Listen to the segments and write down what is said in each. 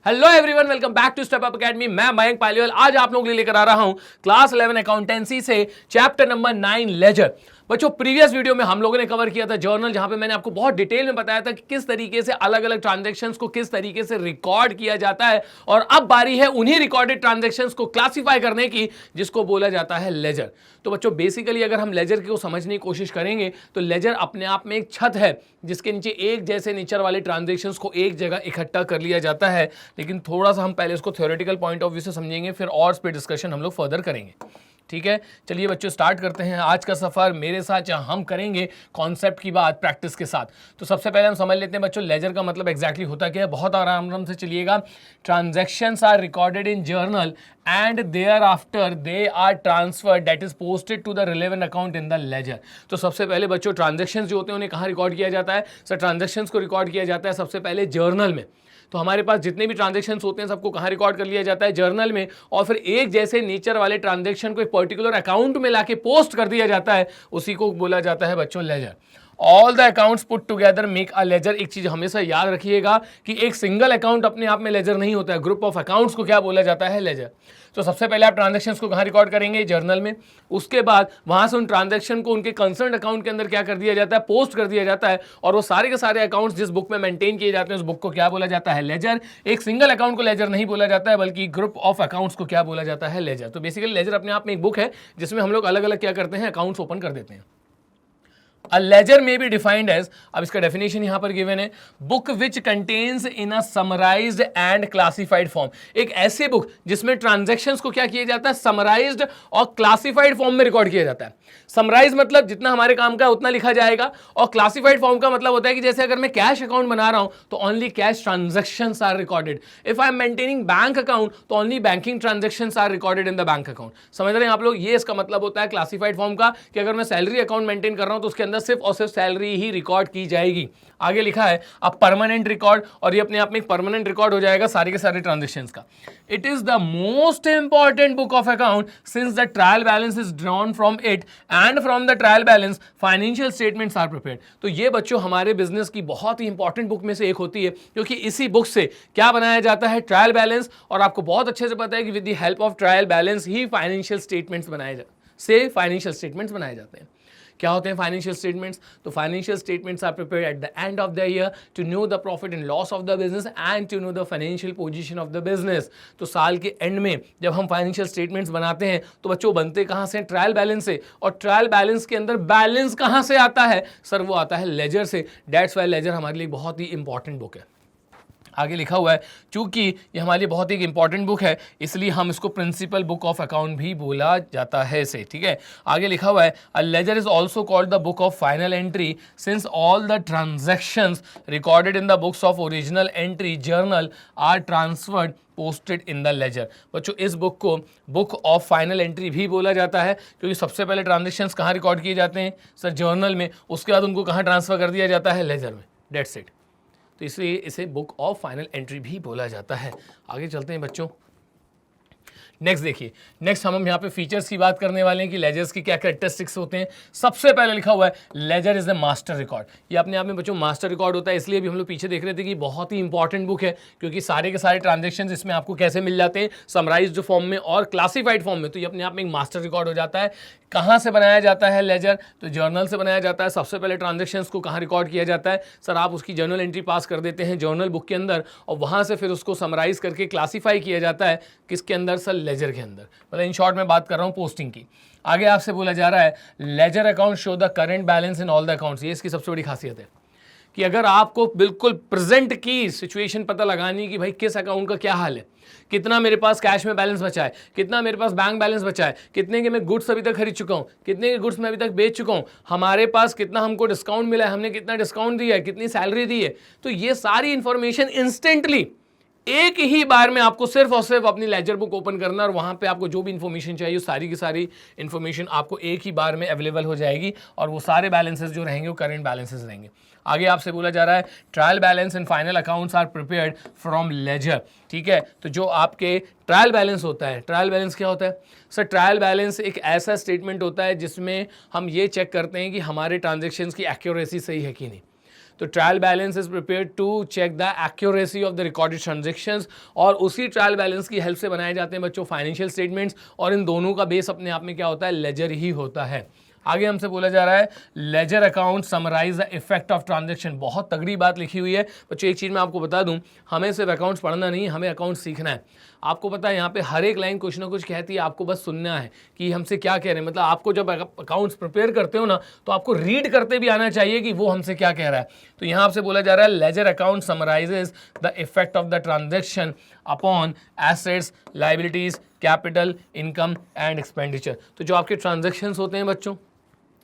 Hello everyone, welcome back to Step Up Academy. मैं मयंक पालीवाल आज आप लोगों के लिए लेकर आ रहा हूं क्लास 11 अकाउंटेंसी से चैप्टर नंबर 9 लेजर। बच्चों, प्रीवियस वीडियो में हम लोगों ने कवर किया था जर्नल, जहां पे मैंने आपको बहुत डिटेल में बताया था कि किस तरीके से अलग अलग ट्रांजैक्शंस को किस तरीके से रिकॉर्ड किया जाता है। और अब बारी है उन्हीं रिकॉर्डेड ट्रांजैक्शंस को क्लासिफाई करने की, जिसको बोला जाता है लेजर। तो बच्चों, बेसिकली अगर हम लेजर को समझने की कोशिश करेंगे तो लेजर अपने आप में एक छत है जिसके नीचे एक जैसे नेचर वाले ट्रांजैक्शंस को एक जगह इकट्ठा कर लिया जाता है। लेकिन थोड़ा सा हम पहले इसको थ्योरेटिकल पॉइंट ऑफ व्यू से समझेंगे, फिर और इस पे डिस्कशन हम लोग फर्दर करेंगे। ठीक है, चलिए बच्चों स्टार्ट करते हैं आज का सफर मेरे साथ, जहां हम करेंगे कॉन्सेप्ट की बात प्रैक्टिस के साथ। तो सबसे पहले हम समझ लेते हैं बच्चों लेजर का मतलब एग्जैक्टली होता क्या है। बहुत आराम से चलिएगा। Transactions are recorded in journal and thereafter they are transferred that is posted to the relevant account in the ledger. तो सबसे पहले बच्चों ट्रांजैक्शंस जो होते हैं उन्हें कहाँ रिकॉर्ड किया जाता है? सर, ट्रांजैक्शंस को रिकॉर्ड किया जाता है सबसे पहले जर्नल में। तो हमारे पास जितने भी ट्रांजैक्शंस होते हैं सबको कहाँ रिकॉर्ड कर लिया जाता है? जर्नल में। और फिर एक जैसे नेचर वाले ट्रांजैक्शन को एक पर्टिकुलर अकाउंट में लाके पोस्ट कर दिया जाता है, उसी को बोला जाता है बच्चों ledger. All the accounts put together make a ledger. एक चीज हमेशा याद रखिएगा कि एक सिंगल अकाउंट अपने आप में लेजर नहीं होता है, ग्रुप ऑफ अकाउंट्स को क्या बोला जाता है? लेजर। तो सबसे पहले आप ट्रांजैक्शंस को कहाँ रिकॉर्ड करेंगे? जर्नल में। उसके बाद वहां से उन ट्रांजैक्शन को उनके कंसर्न अकाउंट के अंदर क्या कर दिया जाता है? पोस्ट कर दिया जाता है। और वो सारे के सारे अकाउंट्स जिस बुक में मेंटेन किए जाते हैं उस बुक को क्या बोला जाता है? लेजर। एक सिंगल अकाउंट को लेजर नहीं बोला जाता है, बल्कि ग्रुप ऑफ अकाउंट्स को क्या बोला जाता है? लेजर। तो बेसिकली लेजर अपने आप में एक बुक है जिसमें हम लोग अलग अलग क्या करते हैं? अकाउंट्स ओपन कर देते हैं। A ledger may be defined as, अब इसका डेफिनेशन यहां पर गिवन है, book which contains in a summarised and classified form. एक ऐसे बुक जिसमें ट्रांजैक्शंस को क्या किया जाता है? समराइज्ड और क्लासिफाइड फॉर्म में रिकॉर्ड किया जाता है। समराइज मतलब जितना हमारे काम का उतना लिखा जाएगा, और क्लासिफाइड फॉर्म का मतलब होता है कि जैसे अगर मैं कैश अकाउंट बना रहा हूं तो only cash transactions are recorded. If I am maintaining bank account तो only banking transactions are recorded in the bank account. समझ रहे हैं आप लोग? ये इसका मतलब होता है क्लासिफाइड फॉर्म का, कि अगर मैं सैलरी अकाउंट मेंटेन कर रहा हूं तो उसके अंदर सिर्फ और सिर्फ सैलरी ही रिकॉर्ड की जाएगी। आगे लिखा है अब परमानेंट रिकॉर्ड, और ये अपने आप में एक परमानेंट रिकॉर्ड हो जाएगा सारे के सारे ट्रांजैक्शंस का। It is the most important book of account since the trial balance is drawn from it and from the trial balance financial statements are prepared. तो ये बच्चों हमारे बिजनेस की बहुत ही इंपॉर्टेंट बुक में से एक होती है, क्योंकि इसी बुक से क्या बनाया जाता है? Trial balance. और आपको बहुत अच्छे से पता है कि with the help of trial balance ही फाइनेंशियल स्टेटमेंट्स बनाए जाते हैं। क्या होते हैं फाइनेंशियल स्टेटमेंट्स? तो financial statements are prepared at the end of the year to know the profit and loss of the business and to know the financial position of the business. तो साल के एंड में जब हम financial statements बनाते हैं तो बच्चों बनते कहाँ से? ट्रायल बैलेंस से। और ट्रायल बैलेंस के अंदर बैलेंस कहाँ से आता है? सर, वो आता है लेजर से। दैट्स वाई लेजर हमारे लिए बहुत ही इंपॉर्टेंट बुक है। आगे लिखा हुआ है, चूंकि ये हमारे लिए बहुत ही इंपॉर्टेंट बुक है इसलिए हम इसको प्रिंसिपल बुक ऑफ अकाउंट भी बोला जाता है इसे। ठीक है, आगे लिखा हुआ है a ledger is also called the book of final entry since all the transactions recorded in the books of original entry journal are transferred posted in the ledger. बच्चों, इस बुक को बुक ऑफ फाइनल एंट्री भी बोला जाता है, क्योंकि सबसे पहले ट्रांजैक्शंस कहाँ रिकॉर्ड किए जाते हैं? सर, जर्नल में। उसके बाद उनको कहाँ ट्रांसफर कर दिया जाता है? लेजर में। That's it. तो इसलिए इसे बुक ऑफ फाइनल एंट्री भी बोला जाता है। आगे चलते हैं बच्चों। नेक्स्ट देखिए, नेक्स्ट हम यहाँ पे फीचर्स की बात करने वाले हैं कि लेजर्स की क्या कैरेक्टरिस्टिक्स होते हैं। सबसे पहले लिखा हुआ है ledger is the master record. ये अपने आप में बच्चों मास्टर रिकॉर्ड होता है, इसलिए भी हम लोग पीछे देख रहे थे कि बहुत ही इंपॉर्टेंट बुक है, क्योंकि सारे के सारे ट्रांजेक्शन इसमें आपको कैसे मिल जाते हैं? समराइज्ड फॉर्म में और क्लासिफाइड फॉर्म में। तो ये अपने आप में एक मास्टर रिकॉर्ड हो जाता है। कहाँ से बनाया जाता है लेजर? तो जर्नल से बनाया जाता है। सबसे पहले ट्रांजैक्शंस को कहाँ रिकॉर्ड किया जाता है? सर, आप उसकी जर्नल एंट्री पास कर देते हैं जर्नल बुक के अंदर, और वहाँ से फिर उसको समराइज करके क्लासीफाई किया जाता है किसके अंदर? सर, लेजर के अंदर। मतलब इन शॉर्ट में बात कर रहा हूँ पोस्टिंग की। आगे आपसे बोला जा रहा है ledger account show the current balance in all the accounts. ये इसकी सबसे बड़ी खासियत है कि अगर आपको बिल्कुल प्रेजेंट की सिचुएशन पता लगानी कि भाई किस अकाउंट का क्या हाल है, कितना मेरे पास कैश में बैलेंस बचा है, कितना मेरे पास बैंक बैलेंस बचा है, कितने के मैं गुड्स अभी तक खरीद चुका हूँ, कितने के गुड्स मैं अभी तक बेच चुका हूँ, हमारे पास कितना हमको डिस्काउंट मिला है, हमने कितना डिस्काउंट दिया है, कितनी सैलरी दी है। तो ये सारी इंफॉर्मेशन इंस्टेंटली एक ही बार में आपको सिर्फ और सिर्फ अपनी लेजर बुक ओपन करना, और वहां पे आपको जो भी इंफॉर्मेशन चाहिए सारी की सारी इंफॉर्मेशन आपको एक ही बार में अवेलेबल हो जाएगी, और वो सारे बैलेंसेस जो रहेंगे वो करेंट बैलेंसेस रहेंगे। आगे आपसे बोला जा रहा है trial balance and final accounts are prepared from ledger. ठीक है, तो जो आपके ट्रायल बैलेंस होता है, ट्रायल बैलेंस क्या होता है? सर, ट्रायल बैलेंस एक ऐसा स्टेटमेंट होता है जिसमें हम ये चेक करते हैं कि हमारे ट्रांजेक्शन्स की एक्यूरेसी सही है कि नहीं। तो trial balance is prepared to check the accuracy of the recorded transactions, और उसी ट्रायल बैलेंस की हेल्प से बनाए जाते हैं बच्चों फाइनेंशियल स्टेटमेंट्स, और इन दोनों का बेस अपने आप में क्या होता है, लेजर ही होता है। आगे हमसे बोला जा रहा है ledger account summarise the effect of transaction. बहुत तगड़ी बात लिखी हुई है बच्चों। एक चीज़ मैं आपको बता दूं, हमें सिर्फ अकाउंट्स पढ़ना नहीं, हमें अकाउंट सीखना है। आपको पता है यहाँ पे हर एक लाइन कुछ ना कुछ कहती है, आपको बस सुनना है कि हमसे क्या कह रहे हैं। मतलब आपको जब अकाउंट्स प्रिपेयर करते हो ना, तो आपको रीड करते भी आना चाहिए कि वो हमसे क्या कह रहा है। तो यहाँ आपसे बोला जा रहा है ledger account summarises the effect of the transaction upon assets, liabilities, capital, income and expenditure. तो जो आपके ट्रांजैक्शंस होते हैं बच्चों,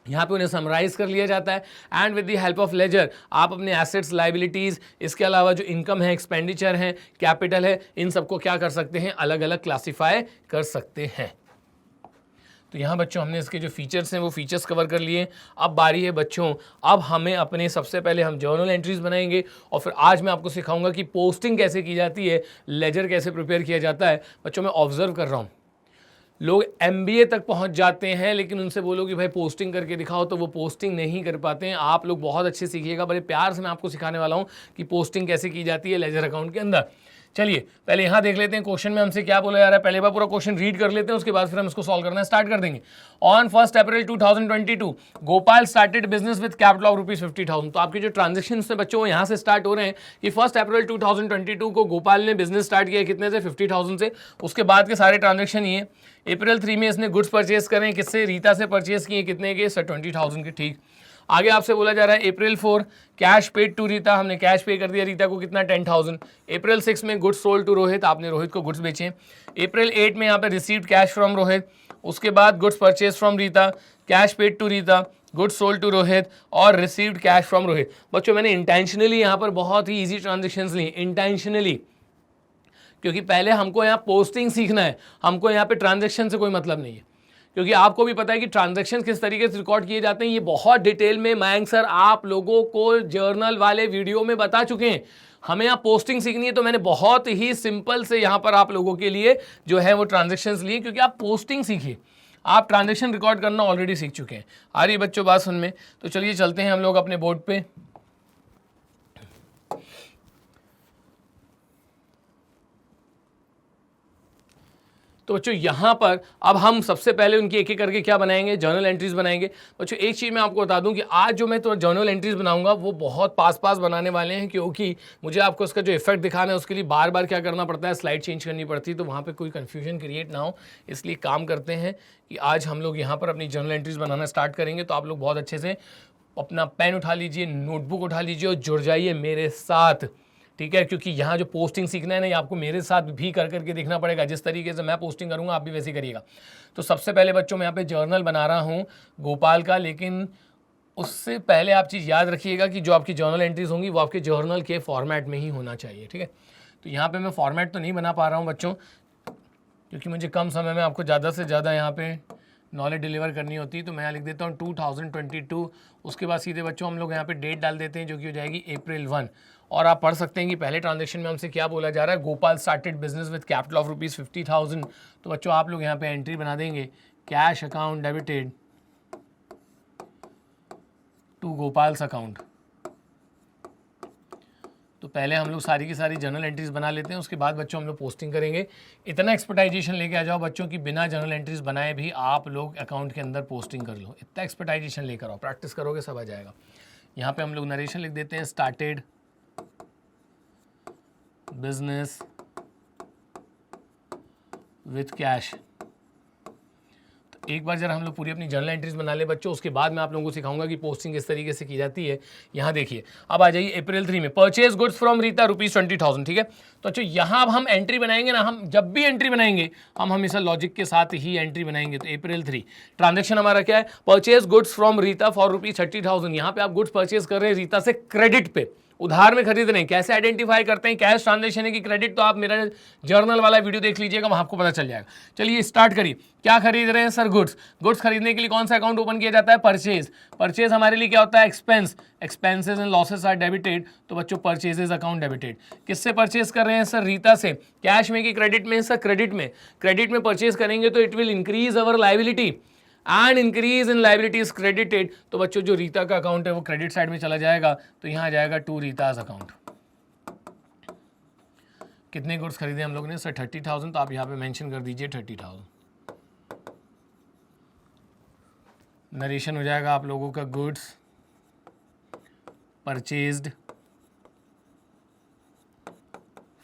यहाँ पे उन्हें समराइज कर लिया जाता है, and with the help of ledger आप अपने एसेट्स, लाइबिलिटीज़, इसके अलावा जो इनकम है, एक्सपेंडिचर है, कैपिटल है, इन सबको क्या कर सकते हैं, अलग अलग क्लासीफाई कर सकते हैं। तो यहाँ बच्चों हमने इसके जो फीचर्स हैं वो फीचर्स कवर कर लिए। अब बारी है बच्चों, अब हमें अपने सबसे पहले हम जर्नल एंट्रीज बनाएंगे, और फिर आज मैं आपको सिखाऊंगा कि पोस्टिंग कैसे की जाती है, लेजर कैसे प्रिपेयर किया जाता है। बच्चों मैं ऑब्जर्व कर रहा हूँ, लोग MBA तक पहुंच जाते हैं, लेकिन उनसे बोलो कि भाई पोस्टिंग करके दिखाओ, तो वो पोस्टिंग नहीं कर पाते हैं। आप लोग बहुत अच्छे सीखिएगा, बड़े प्यार से मैं आपको सिखाने वाला हूं कि पोस्टिंग कैसे की जाती है लेजर अकाउंट के अंदर। चलिए पहले यहाँ देख लेते हैं क्वेश्चन में हमसे क्या बोला जा रहा है। पहले बार पूरा क्वेश्चन रीड कर लेते हैं, उसके बाद फिर हम इसको सॉल्व करना स्टार्ट कर देंगे। On 1 April 2022 Gopal started business with capital of ₹50,000। तो आपके जो ट्रांजेक्शन है बच्चों यहाँ से स्टार्ट हो रहे हैं कि 1 अप्रैल 2022 को गोपाल ने बिजनेस स्टार्ट किया कितने से, 50,000 से। उसके बाद के सारे ट्रांजेक्शन ये अप्रैल 3 में इसने गुड्स परचेज करें, किससे, रीता से परचेज किए, कितने के, सर 20,000 के। ठीक, आगे आपसे बोला जा रहा है अप्रैल 4 कैश पेड टू रीता, हमने कैश पे कर दिया रीता को, कितना, 10,000। अप्रैल 6 में गुड्स सोल्ड टू रोहित, आपने रोहित को गुड्स बेचे। अप्रैल 8 में यहाँ पे रिसीव्ड कैश फ्रॉम रोहित, उसके बाद goods purchase from Rita, cash paid to Rita, goods sold to Rohit और रिसीव्ड कैश फ्रॉम रोहित। बच्चों मैंने इंटेंशनली यहाँ पर बहुत ही ईजी ट्रांजेक्शन्स ली, इंटेंशनली, क्योंकि पहले हमको यहाँ पोस्टिंग सीखना है, हमको यहाँ पे ट्रांजैक्शन से कोई मतलब नहीं है। क्योंकि आपको भी पता है कि ट्रांजैक्शन किस तरीके से रिकॉर्ड किए जाते हैं, ये बहुत डिटेल में मयंक सर आप लोगों को जर्नल वाले वीडियो में बता चुके हैं। हमें यहाँ पोस्टिंग सीखनी है, तो मैंने बहुत ही सिंपल से यहाँ पर आप लोगों के लिए जो है वो ट्रांजैक्शंस लिए, क्योंकि आप पोस्टिंग सीखिए, आप ट्रांजैक्शन रिकॉर्ड करना ऑलरेडी सीख चुके हैं। आ रही बच्चों बात सुन में? तो चलिए चलते हैं हम लोग अपने बोर्ड पे। तो बच्चों यहाँ पर अब हम सबसे पहले उनकी एक एक करके क्या बनाएंगे, जर्नल एंट्रीज बनाएंगे। बच्चों एक चीज़ मैं आपको बता दूं कि आज जो मैं तो जर्नल एंट्रीज बनाऊंगा वो बहुत पास बनाने वाले हैं, क्योंकि मुझे आपको उसका जो इफेक्ट दिखाना है उसके लिए बार बार क्या करना पड़ता है, स्लाइड चेंज करनी पड़ती है, तो वहाँ पर कोई कन्फ्यूजन क्रिएट ना हो। इसलिए काम करते हैं कि आज हम लोग यहाँ पर अपनी जर्नल एंट्रीज बनाना स्टार्ट करेंगे। तो आप लोग बहुत अच्छे से अपना पेन उठा लीजिए, नोटबुक उठा लीजिए और जुड़ जाइए मेरे साथ, ठीक है। क्योंकि यहाँ जो पोस्टिंग सीखना है ना, ये आपको मेरे साथ भी कर करके देखना पड़ेगा। जिस तरीके से मैं पोस्टिंग करूँगा आप भी वैसे करिएगा। तो सबसे पहले बच्चों मैं यहाँ पे जर्नल बना रहा हूँ गोपाल का, लेकिन उससे पहले आप चीज़ याद रखिएगा कि जो आपकी जर्नल एंट्रीज होंगी वो आपके जर्नल के फॉर्मेट में ही होना चाहिए, ठीक है। तो यहाँ पर मैं फॉर्मेट तो नहीं बना पा रहा हूँ बच्चों, क्योंकि मुझे कम समय में आपको ज़्यादा से ज़्यादा यहाँ पे नॉलेज डिलीवर करनी होती है। तो मैं यहाँ लिख देता हूँ 2022, उसके बाद सीधे बच्चों हम लोग यहाँ पे डेट डाल देते हैं जो कि हो जाएगी अप्रैल 1। और आप पढ़ सकते हैं कि पहले ट्रांजैक्शन में हमसे क्या बोला जा रहा है, Gopal started business with capital of ₹50,000। तो बच्चों आप लोग यहाँ पे एंट्री बना देंगे, cash account debited to Gopal's account. तो पहले हम लोग सारी की सारी जर्नल एंट्रीज बना लेते हैं, उसके बाद बच्चों हम लोग पोस्टिंग करेंगे। इतना एक्सपर्टाइजेशन लेके आ जाओ बच्चों की बिना जर्नल एंट्रीज बनाए भी आप लोग अकाउंट के अंदर पोस्टिंग कर लो। इतना एक्सपर्टाइजेशन लेकर आओ, प्रैक्टिस करोगे सब आ जाएगा। यहाँ पे हम लोग नरेशन लिख देते हैं, स्टार्टेड बिजनेस विथ कैश। एक बार जरा हम लोग पूरी अपनी जर्नल एंट्रीज बना ले बच्चों, उसके बाद मैं आप लोगों को सिखाऊंगा कि पोस्टिंग किस तरीके से की जाती है। यहाँ देखिए अब आ जाइए अप्रैल 3 में, परचेज गुड्स फ्रॉम रीता ₹20,000, ठीक है। तो अच्छा यहाँ अब हम एंट्री बनाएंगे ना, हम जब भी एंट्री बनाएंगे हम हमेशा लॉजिक के साथ ही एंट्री बनाएंगे। तो अप्रैल 3 ट्रांजेक्शन हमारा क्या है, purchase goods from Rita for ₹30,000। यहाँ पे आप गुड्स परचेज कर रहे हैं रीता से क्रेडिट पे, उधार में खरीद रहे हैं। कैसे आइडेंटिफाई करते हैं कैश ट्रांजैक्शन है कि क्रेडिट, तो आप मेरा जर्नल वाला वीडियो देख लीजिएगा, वहाँ आपको पता चल जाएगा। चलिए स्टार्ट करिए, क्या खरीद रहे हैं सर, गुड्स। गुड्स खरीदने के लिए कौन सा अकाउंट ओपन किया जाता है, परचेज। परचेज हमारे लिए क्या होता है, expense. Expenses and losses are debited, तो बच्चों परचेजेस अकाउंट डेबिटेड। किससे परचेज कर रहे हैं सर, रीता से। कैश में कि क्रेडिट में सर, क्रेडिट में। क्रेडिट में परचेज करेंगे तो it will increase our liability. And increase in liabilities credited, तो बच्चों जो रीता का अकाउंट है वो क्रेडिट साइड में चला जाएगा, तो यहाँ आ जाएगा टू रीताज अकाउंट। कितने गुड्स खरीदे हम लोग ने सर 30,000, तो आप यहाँ पे मेंशन कर दीजिए 30,000। नरेशन हो जाएगा आप लोगों का गुड्स परचेज्ड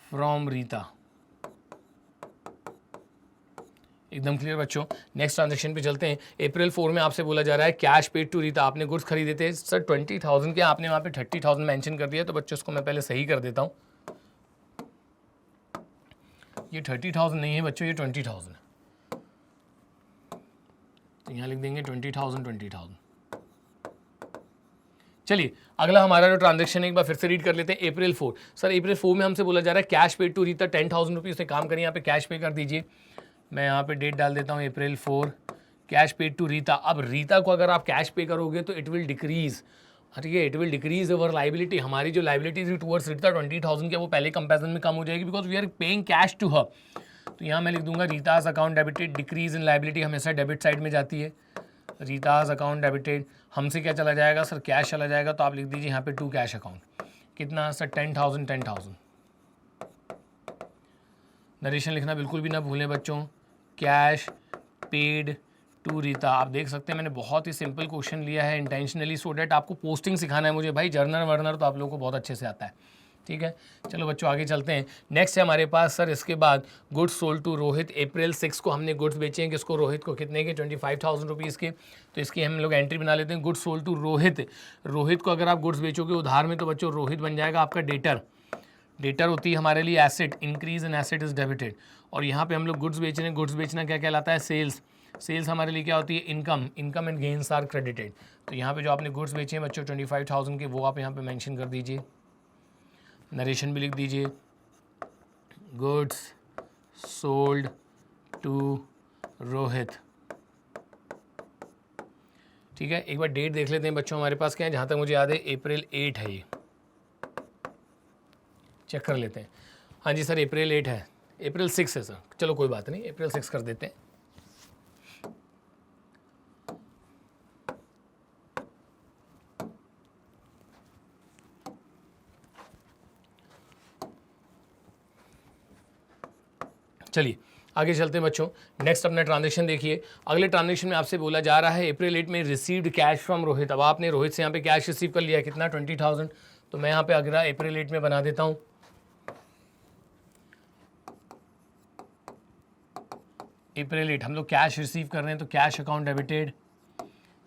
फ्रॉम रीता। एकदम क्लियर बच्चों। नेक्स्ट ट्रांजेक्शन पे चलते हैं। अप्रैल 4 में आपसे बोला जा रहा है कैश पेड टू रीता, आपने गुड्स खरीदे थे सर 20,000 के, आपने वहाँ पे 30,000 मेंशन कर दिया, तो बच्चों इसको मैं पहले सही कर देता हूँ। ये 30,000 नहीं है बच्चों, ये 20,000 है, तो यहाँ लिख देंगे 20,000। चलिए अगला हमारा जो ट्रांजेक्शन है एक बार फिर से रीड कर लेते हैं। अप्रैल 4, सर अप्रैल 4 में हमसे बोला जा रहा है cash paid to Rita 10,000 rupees, से काम करिए यहाँ पे कैश पे कर दीजिए। मैं यहाँ पे डेट डाल देता हूँ अप्रैल 4, कैश पेड टू रीता। अब रीता को अगर आप कैश पे करोगे तो इट विल डिक्रीज, ठीक है, it will decrease our liability, हमारी जो लाइबिलिटी थी टूवर्ड्स रीता 20,000 के वो पहले कंपेरिजन में कम हो जाएगी, because we are paying cash to her. तो यहाँ मैं लिख दूंगा Rita's account debited, decrease in liability हमेशा डेबिट साइड में जाती है। रीताज अकाउंट डेबिटेड, हमसे क्या चला जाएगा सर कैश चला जाएगा, तो आप लिख दीजिए यहाँ पे टू कैश अकाउंट। कितना सर 10,000। नरेशन लिखना बिल्कुल भी ना भूलें बच्चों, कैश पेड टू रीता। आप देख सकते हैं मैंने बहुत ही सिंपल क्वेश्चन लिया है इंटेंशनली, सो डैट आपको पोस्टिंग सिखाना है मुझे भाई, जर्नल वर्नर तो आप लोगों को बहुत अच्छे से आता है, ठीक है। चलो बच्चों आगे चलते हैं। नेक्स्ट है हमारे पास सर इसके बाद गुड्स सोल्ड टू रोहित। अप्रैल 6 को हमने गुड्स बेचे हैं किसको, रोहित को, कितने के 25,000 रुपीज़ के, तो इसकी हम लोग एंट्री बना लेते हैं goods sold to Rohit. Rohit को अगर आप गुड्स बेचोगे उधार में तो बच्चों रोहित बन जाएगा आपका डेटर। डेटर होती है हमारे लिए asset, increase in asset is debited, और यहाँ पे हम लोग गुड्स बेच रहे हैं, गुड्स बेचना क्या कहलाता है सेल्स, सेल्स हमारे लिए क्या होती है income, income and gains are credited. तो यहाँ पे जो आपने गुड्स बेचे हैं बच्चों 25,000 के, वो आप यहाँ पे मेंशन कर दीजिए, नरेशन भी लिख दीजिए, गुड्स सोल्ड टू रोहित, ठीक है। एक बार डेट देख लेते हैं बच्चों हमारे पास क्या है, जहाँ तक मुझे याद है अप्रैल 8 है, ये चेक कर लेते हैं। हाँ जी सर अप्रैल 8 है, अप्रैल 6 है सर, चलो कोई बात नहीं अप्रैल 6 कर देते हैं। चलिए आगे चलते हैं बच्चों। नेक्स्ट अपना ट्रांजेक्शन देखिए। अगले ट्रांजेक्शन में आपसे बोला जा रहा है अप्रैल 8 में रिसीव्ड कैश फ्रॉम रोहित। अब आपने रोहित से यहाँ पे कैश रिसीव कर लिया, कितना 20,000, तो मैं यहाँ पे अगला अप्रैल 8 में बना देता हूँ। अप्रैल 8 हम लोग कैश रिसीव कर रहे हैं, तो कैश अकाउंट डेबिटेड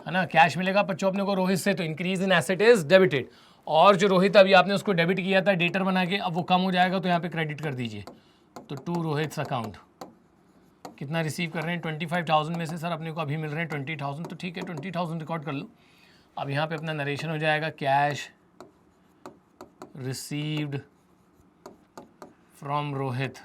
है ना, कैश मिलेगा बच्चों अपने को रोहित से, तो increase in asset is debited. और जो रोहित अभी आपने उसको डेबिट किया था डेटर बना के, अब वो कम हो जाएगा तो यहाँ पे क्रेडिट कर दीजिए, तो टू रोहित अकाउंट। कितना रिसीव कर रहे हैं 25,000 में से सर अपने को अभी मिल रहे हैं 20,000, तो ठीक है 20,000 रिकॉर्ड कर लो। अब यहाँ पे अपना नरेशन हो जाएगा कैश रिसीव्ड फ्रॉम रोहित।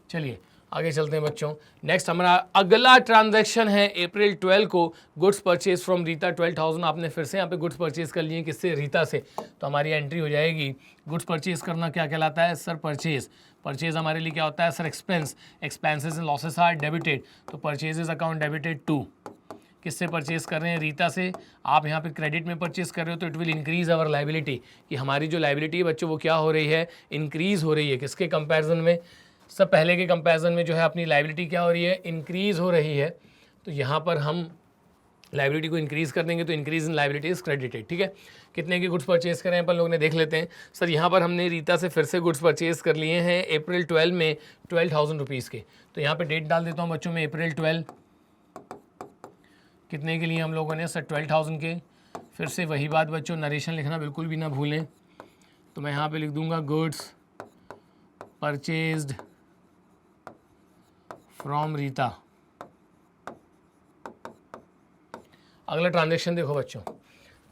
चलिए आगे चलते हैं बच्चों। नेक्स्ट हमारा अगला ट्रांजैक्शन है अप्रैल 12 को गुड्स परचेज फ्रॉम रीता 12,000। आपने फिर से यहाँ पे गुड्स परचेज कर लिए किससे, रीता से, तो हमारी एंट्री हो जाएगी गुड्स परचेज करना क्या कहलाता है सर परचेज। परचेज हमारे लिए क्या होता है sir expense, expenses and losses are debited, तो परचेजेस अकाउंट डेबिटेड टू, किससे परचेज कर रहे हैं रीता से। आप यहाँ पे क्रेडिट में परचेज कर रहे हो तो it will increase our liability, कि हमारी जो लाइबिलिटी है बच्चों वो क्या हो रही है इंक्रीज हो रही है, किसके कंपेरिजन में सब पहले के कंपैरिजन में जो है अपनी लाइबिलिटी क्या हो रही है इंक्रीज़ हो रही है। तो यहाँ पर हम लाइबिलिटी को इंक्रीज़ कर देंगे तो increase in liability is credited, ठीक है। कितने की गुड्स परचेज करें अपन लोग ने देख लेते हैं। सर यहाँ पर हमने रीता से फिर से गुड्स परचेज कर लिए हैं अप्रैल 12 में 12,000 रुपीज़ के, तो यहाँ पे डेट डाल देता हूँ बच्चों में अप्रैल 12, कितने के लिए हम लोगों ने सर 12,000 के। फिर से वही बात बच्चों, नरेशन लिखना बिल्कुल भी ना भूलें, तो मैं यहाँ पे लिख दूँगा गुड्स परचेज्ड फ्रॉम रीता। अगला ट्रांजेक्शन देखो बच्चों,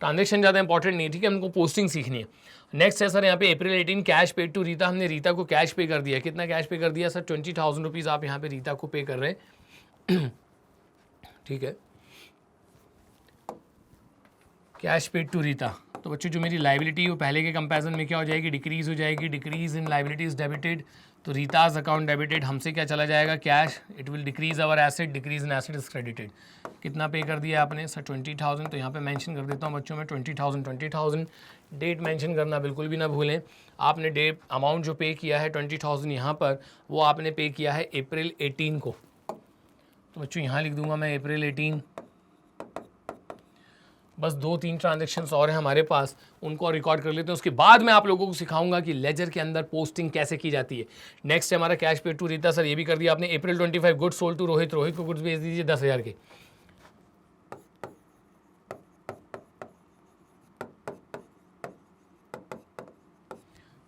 ट्रांजेक्शन ज़्यादा इंपॉर्टेंट नहीं, ठीक है, हमको पोस्टिंग सीखनी है। नेक्स्ट है सर यहाँ पे अप्रैल 18 कैश पेड टू रीता। हमने रीता को कैश पे कर दिया, कितना कैश पे कर दिया सर 20,000 रुपीज़ आप यहाँ पे रीता को पे कर रहे हैं, ठीक है, कैश पेड टू रीता। तो बच्चों जो मेरी लाइबिलिटी वो पहले के कंपैरिजन में क्या हो जाएगी, डिक्रीज हो जाएगी। डिक्रीज इन लाइबिलिटीज डेबिटेड, तो रीताज अकाउंट डेबिटेड, हमसे क्या चला जाएगा cash, it will decrease our asset, decrease in asset is credited. कितना पे कर दिया आपने सर 20,000, तो यहाँ पे मेंशन कर देता हूँ बच्चों में 20,000। डेट मेंशन करना बिल्कुल भी ना भूलें। आपने डेट अमाउंट जो पे किया है 20,000 यहाँ पर, वो आपने पे किया है अप्रैल 18 को, तो बच्चों यहाँ लिख दूंगा मैं अप्रैल 18। बस 2-3 ट्रांजेक्शन्स और हैं हमारे पास, उनको रिकॉर्ड कर लेते हैं। उसके बाद मैं आप लोगों को सिखाऊंगा कि लेजर के अंदर पोस्टिंग कैसे की जाती है। नेक्स्ट है हमारा कैश पे टू रीता। सर ये भी कर दिया आपने। April 25 goods sold to Rohit, Rohit को गुड्स भेज दीजिए 10,000 के।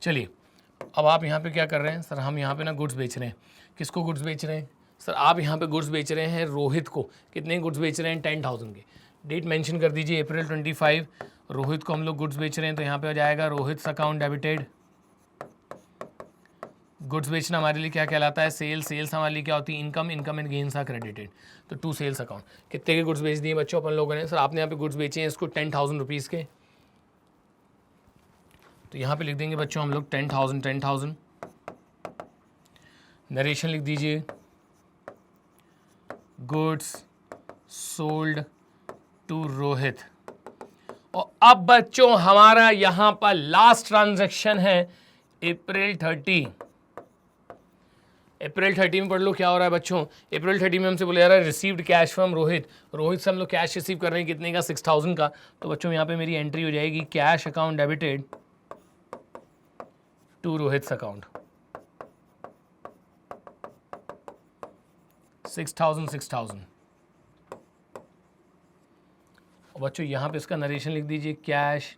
चलिए अब आप यहाँ पे क्या कर रहे हैं सर, हम यहाँ पे ना गुड्स बेच रहे हैं। किसको गुड्स बेच रहे हैं सर, आप यहाँ पे गुड्स बेच रहे हैं रोहित को। कितने गुड्स बेच रहे हैं, 10,000 के। डेट मेंशन कर दीजिए अप्रैल 25, रोहित को हम लोग गुड्स बेच रहे हैं, तो यहाँ पे आ जाएगा रोहित अकाउंट डेबिटेड। गुड्स बेचना हमारे लिए क्या कहलाता है, सेल्स। सेल्स हमारे लिए क्या होती है, income. Income and gains are credited, तो टू सेल्स अकाउंट। कितने के गुड्स बेच दिए बच्चों अपन लोगों ने, सर आपने यहाँ पे गुड्स बेचे हैं इसको 10,000 रुपीज़ के, तो यहाँ पे लिख देंगे बच्चों हम लोग 10,000। नरेशन लिख दीजिए, गुड्स सोल्ड टू रोहित। और अब बच्चों हमारा यहां पर लास्ट ट्रांजैक्शन है अप्रैल 30। अप्रैल 30 में पढ़ लो क्या हो रहा है बच्चों। अप्रैल 30 में हमसे बोला जा रहा है received cash from Rohit. Rohit से हम लोग कैश रिसीव कर रहे हैं कितने का, 6,000 का। तो बच्चों यहाँ पे मेरी एंट्री हो जाएगी cash account debited to Rohit account 6,000। और बच्चों यहाँ पे इसका नरेशन लिख दीजिए, कैश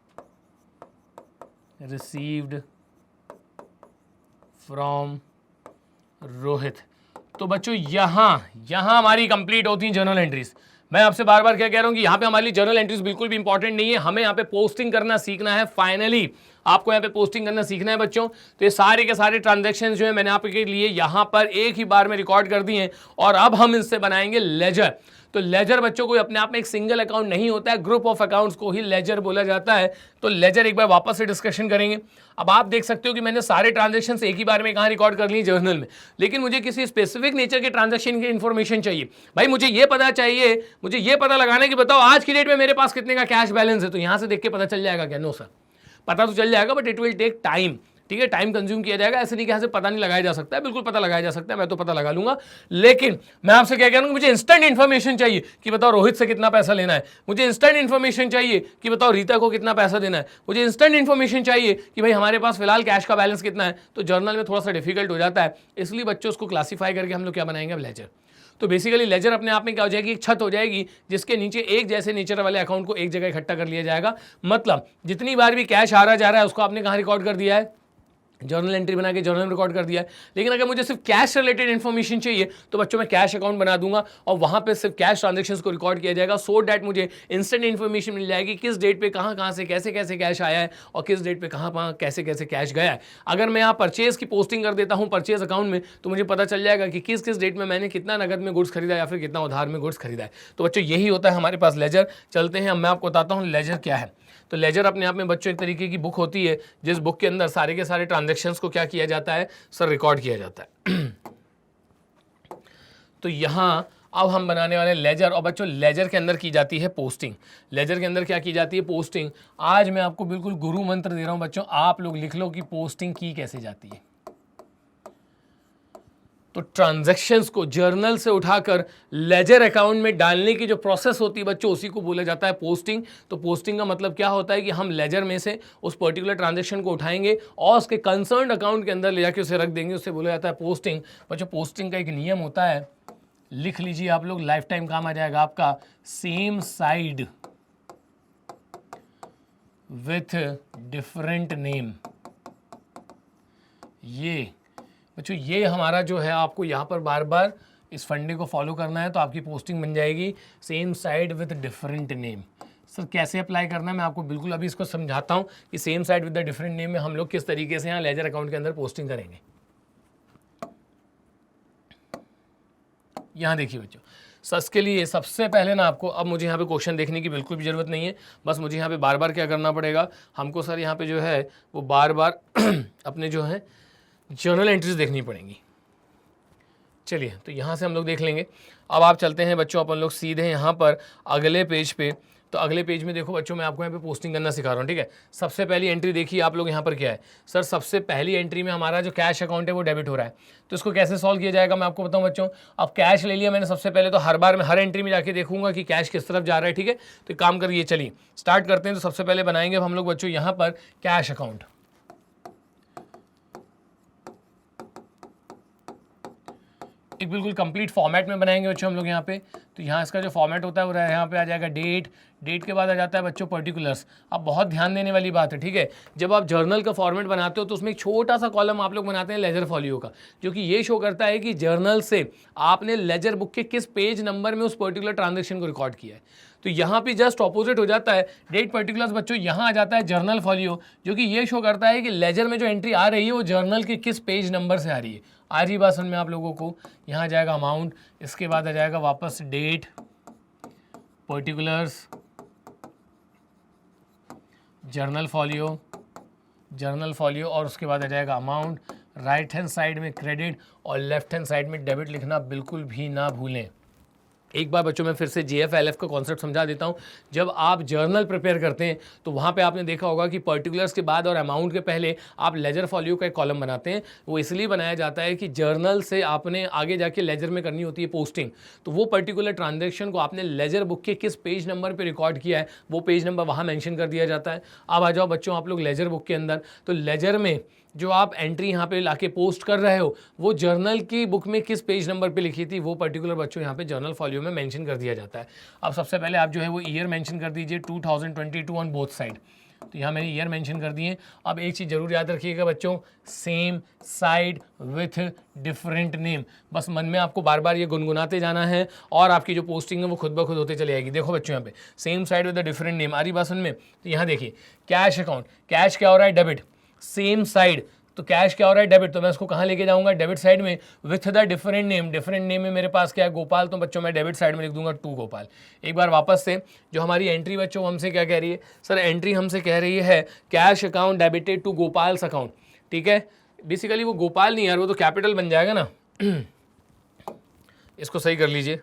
रिसीव्ड फ्रॉम रोहित। तो बच्चों यहाँ हमारी कंप्लीट होती हैं जर्नल एंट्रीज। मैं आपसे बार बार क्या कह रहा हूँ कि यहाँ पे हमारे लिए जर्नल एंट्रीज बिल्कुल भी इंपॉर्टेंट नहीं है, हमें यहाँ पे पोस्टिंग करना सीखना है। फाइनली आपको यहाँ पे पोस्टिंग करना सीखना है बच्चों। तो ये सारे के सारे ट्रांजैक्शंस जो है मैंने आपके लिए यहाँ पर एक ही बार में रिकॉर्ड कर दिए हैं, और अब हम इनसे बनाएंगे लेजर। तो लेजर बच्चों को अपने आप में एक सिंगल अकाउंट नहीं होता है, ग्रुप ऑफ अकाउंट्स को ही लेजर बोला जाता है। तो लेजर एक बार वापस से डिस्कशन करेंगे। अब आप देख सकते हो कि मैंने सारे ट्रांजैक्शंस एक ही बार में कहाँ रिकॉर्ड कर लिए, जर्नल में। लेकिन मुझे किसी स्पेसिफिक नेचर के ट्रांजैक्शन की इन्फॉर्मेशन चाहिए। भाई मुझे ये पता चाहिए, मुझे ये पता लगाना है कि बताओ आज की डेट में मेरे पास कितने का कैश बैलेंस है। तो यहाँ से देख के पता चल जाएगा क्या? नो सर, पता तो चल जाएगा but it will take time. ठीक है, टाइम कंज्यूम किया जाएगा। ऐसे नहीं कि यहाँ से पता नहीं लगाया जा सकता है, बिल्कुल पता लगाया जा सकता है, मैं तो पता लगा लूंगा। लेकिन मैं आपसे क्या कह रहा हूँ, मुझे इंस्टेंट इन्फॉर्मेशन चाहिए कि बताओ रोहित से कितना पैसा लेना है। मुझे इंस्टेंट इन्फॉर्मेशन चाहिए कि बताओ रीता को कितना पैसा देना है। मुझे इंस्टेंट इन्फॉर्मेशन चाहिए कि भाई हमारे पास फिलहाल कैश का बैलेंस कितना है। तो जर्नल में थोड़ा सा डिफिकल्ट हो जाता है, इसलिए बच्चों उसको क्लासीफाई करके हम लोग क्या बनाएंगे, अब लेजर। तो बेसिकली लेजर अपने आप में क्या हो जाएगी, एक छत हो जाएगी जिसके नीचे एक जैसे नेचर वाले अकाउंट को एक जगह इकट्ठा कर लिया जाएगा। मतलब जितनी बार भी कैश आ रहा जा रहा है उसको आपने कहाँ रिकॉर्ड कर दिया है, जर्नल एंट्री बना के जर्नल में रिकॉर्ड कर दिया है। लेकिन अगर मुझे सिर्फ कैश रिलेटेड इन्फॉर्मेशन चाहिए तो बच्चों मैं कैश अकाउंट बना दूंगा और वहां पे सिर्फ कैश ट्रांजैक्शंस को रिकॉर्ड किया जाएगा, सो दैट मुझे इंस्टेंट इन्फॉर्मेशन मिल जाएगी किस डेट पे कहां से कैसे कैसे कैश आया है और किस डेट पे कहां कैसे कैसे कैश गया है। अगर मैं यहाँ परचेज की पोस्टिंग कर देता हूँ परचेज अकाउंट में, तो मुझे पता चल जाएगा कि किस किस डेट में मैंने कितना नगद में गुड्स खरीदा या फिर कितना उधार में गुड्स खरीदा है। तो बच्चों यही होता है हमारे पास लेजर। चलते हैं, अब मैं आपको बताता हूँ लेजर क्या है। तो लेजर अपने आप में बच्चों एक तरीके की बुक होती है जिस बुक के अंदर सारे के सारे ट्रांजैक्शंस को क्या किया जाता है सर, रिकॉर्ड किया जाता है। तो यहां अब हम बनाने वाले लेजर, और बच्चों लेजर के अंदर की जाती है पोस्टिंग। लेजर के अंदर क्या की जाती है, पोस्टिंग। आज मैं आपको बिल्कुल गुरु मंत्र दे रहा हूं बच्चों, आप लोग लिख लो कि पोस्टिंग की कैसे जाती है। तो ट्रांजैक्शंस को जर्नल से उठाकर लेजर अकाउंट में डालने की जो प्रोसेस होती है बच्चों, उसी को बोला जाता है पोस्टिंग। तो पोस्टिंग का मतलब क्या होता है कि हम लेजर में से उस पर्टिकुलर ट्रांजैक्शन को उठाएंगे और उसके कंसर्न्ड अकाउंट के अंदर ले जाके उसे रख देंगे, उससे बोला जाता है पोस्टिंग। बच्चों पोस्टिंग का एक नियम होता है, लिख लीजिए आप लोग, लाइफ टाइम काम आ जाएगा आपका, same side with different name. ये बच्चों ये हमारा जो है, आपको यहाँ पर बार बार इस फंडे को फॉलो करना है तो आपकी पोस्टिंग बन जाएगी same side with different name. Sir कैसे अप्लाई करना है, मैं आपको बिल्कुल अभी इसको समझाता हूँ कि same side with the different name में हम लोग किस तरीके से यहाँ लेजर अकाउंट के अंदर पोस्टिंग करेंगे। यहाँ देखिए बच्चों, सच के लिए सबसे पहले ना आपको अब मुझे यहाँ पे क्वेश्चन देखने की बिल्कुल भी ज़रूरत नहीं है, बस मुझे यहाँ पे बार बार क्या करना पड़ेगा, हमको सर यहाँ पे जो है वो बार बार अपने जो है जर्नल एंट्रीज देखनी पड़ेंगी। चलिए तो यहाँ से हम लोग देख लेंगे। अब आप चलते हैं बच्चों अपन लोग सीधे यहाँ पर अगले पेज पे। तो अगले पेज में देखो बच्चों, मैं आपको यहाँ पे पोस्टिंग करना सिखा रहा हूँ, ठीक है। सबसे पहली एंट्री देखिए आप लोग यहाँ पर क्या है सर, सबसे पहली एंट्री में हमारा जो कैश अकाउंट है वो डेबिट हो रहा है। तो इसको कैसे सॉल्व किया जाएगा मैं आपको बताऊँ बच्चों। अब कैश ले लिया मैंने सबसे पहले, तो हर बार मैं हर एंट्री में जाके देखूंगा कि कैश किस तरफ जा रहा है, ठीक है। तो एक काम करिए, चलिए स्टार्ट करते हैं। तो सबसे पहले बनाएंगे हम लोग बच्चों यहाँ पर कैश अकाउंट। एक बिल्कुल कंप्लीट फॉर्मेट में बनाएंगे बच्चों हम लोग यहाँ पे। तो यहाँ इसका जो फॉर्मेट होता है वो यहाँ पे आ जाएगा डेट, डेट के बाद आ जाता है बच्चों पर्टिकुलर्स। अब बहुत ध्यान देने वाली बात है, ठीक है। जब आप जर्नल का फॉर्मेट बनाते हो तो उसमें एक छोटा सा कॉलम आप लोग बनाते हैं लेजर फॉलियो का, जो कि ये शो करता है कि जर्नल से आपने लेजर बुक के किस पेज नंबर में उस पर्टिकुलर ट्रांजेक्शन को रिकॉर्ड किया है। तो यहाँ पे जस्ट ऑपोजिट हो जाता है, डेट पर्टिकुलर्स बच्चों यहाँ आ जाता है जर्नल फॉलियो, जो कि ये शो करता है कि लेजर में जो एंट्री आ रही है वो जर्नल के किस पेज नंबर से आ रही है। आ रही बात समझ में आप लोगों को। यहाँ आ जाएगा अमाउंट, इसके बाद आ जाएगा वापस date, particulars, journal folio, journal folio, और उसके बाद आ जाएगा अमाउंट। राइट हैंड साइड में क्रेडिट और लेफ्ट हैंड साइड में डेबिट लिखना बिल्कुल भी ना भूलें। एक बार बच्चों मैं फिर से JFLF का कॉन्सेप्ट समझा देता हूँ। जब आप जर्नल प्रिपेयर करते हैं तो वहाँ पे आपने देखा होगा कि पर्टिकुलर्स के बाद और अमाउंट के पहले आप लेजर फॉलियो का एक कॉलम बनाते हैं। वो इसलिए बनाया जाता है कि जर्नल से आपने आगे जाके लेजर में करनी होती है पोस्टिंग, तो वो पर्टिकुलर ट्रांजेक्शन को आपने लेजर बुक के किस पेज नंबर पर रिकॉर्ड किया है वो पेज नंबर वहाँ मैंशन कर दिया जाता है। अब आ जाओ बच्चों आप लोग लेजर बुक के अंदर। तो लेजर में जो आप एंट्री यहाँ पे लाके पोस्ट कर रहे हो वो जर्नल की बुक में किस पेज नंबर पे लिखी थी वो पर्टिकुलर बच्चों यहाँ पे जर्नल फॉलियो में मेंशन कर दिया जाता है। अब सबसे पहले आप जो है वो ईयर मेंशन कर दीजिए 2022 ऑन बोथ साइड। तो यहाँ मैंने ईयर मेंशन कर दिए। अब एक चीज़ जरूर याद रखिएगा बच्चों, same side with different name. बस मन में आपको बार बार ये गुनगुनाते जाना है और आपकी जो पोस्टिंग है वो खुद ब खुद होते चली जाएगी। देखो बच्चों यहाँ पे same side with the different name आ रही बात समझ में। तो यहाँ देखिए कैश अकाउंट, कैश क्या हो रहा है डेबिट, सेम साइड, तो कैश क्या हो रहा है डेबिट, तो मैं इसको कहाँ लेके जाऊंगा डेबिट साइड में with the different name. Different name में मेरे पास क्या है गोपाल, तो बच्चों मैं डेबिट साइड में लिख दूंगा टू गोपाल। एक बार वापस से जो हमारी एंट्री बच्चों हमसे क्या कह रही है सर, एंट्री हमसे कह रही है cash account debited to Gopal's account, ठीक है। बेसिकली वो गोपाल नहीं यार, वो तो कैपिटल बन जाएगा ना इसको सही कर लीजिए,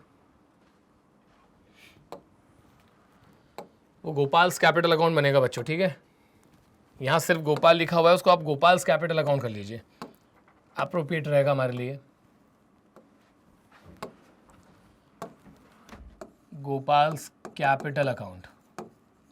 वो गोपाल्स कैपिटल अकाउंट बनेगा बच्चों, ठीक है। यहाँ सिर्फ गोपाल लिखा हुआ है, उसको आप गोपाल्स कैपिटल अकाउंट कर लीजिए, अप्रोप्रिएट रहेगा हमारे लिए। गोपाल्स कैपिटल अकाउंट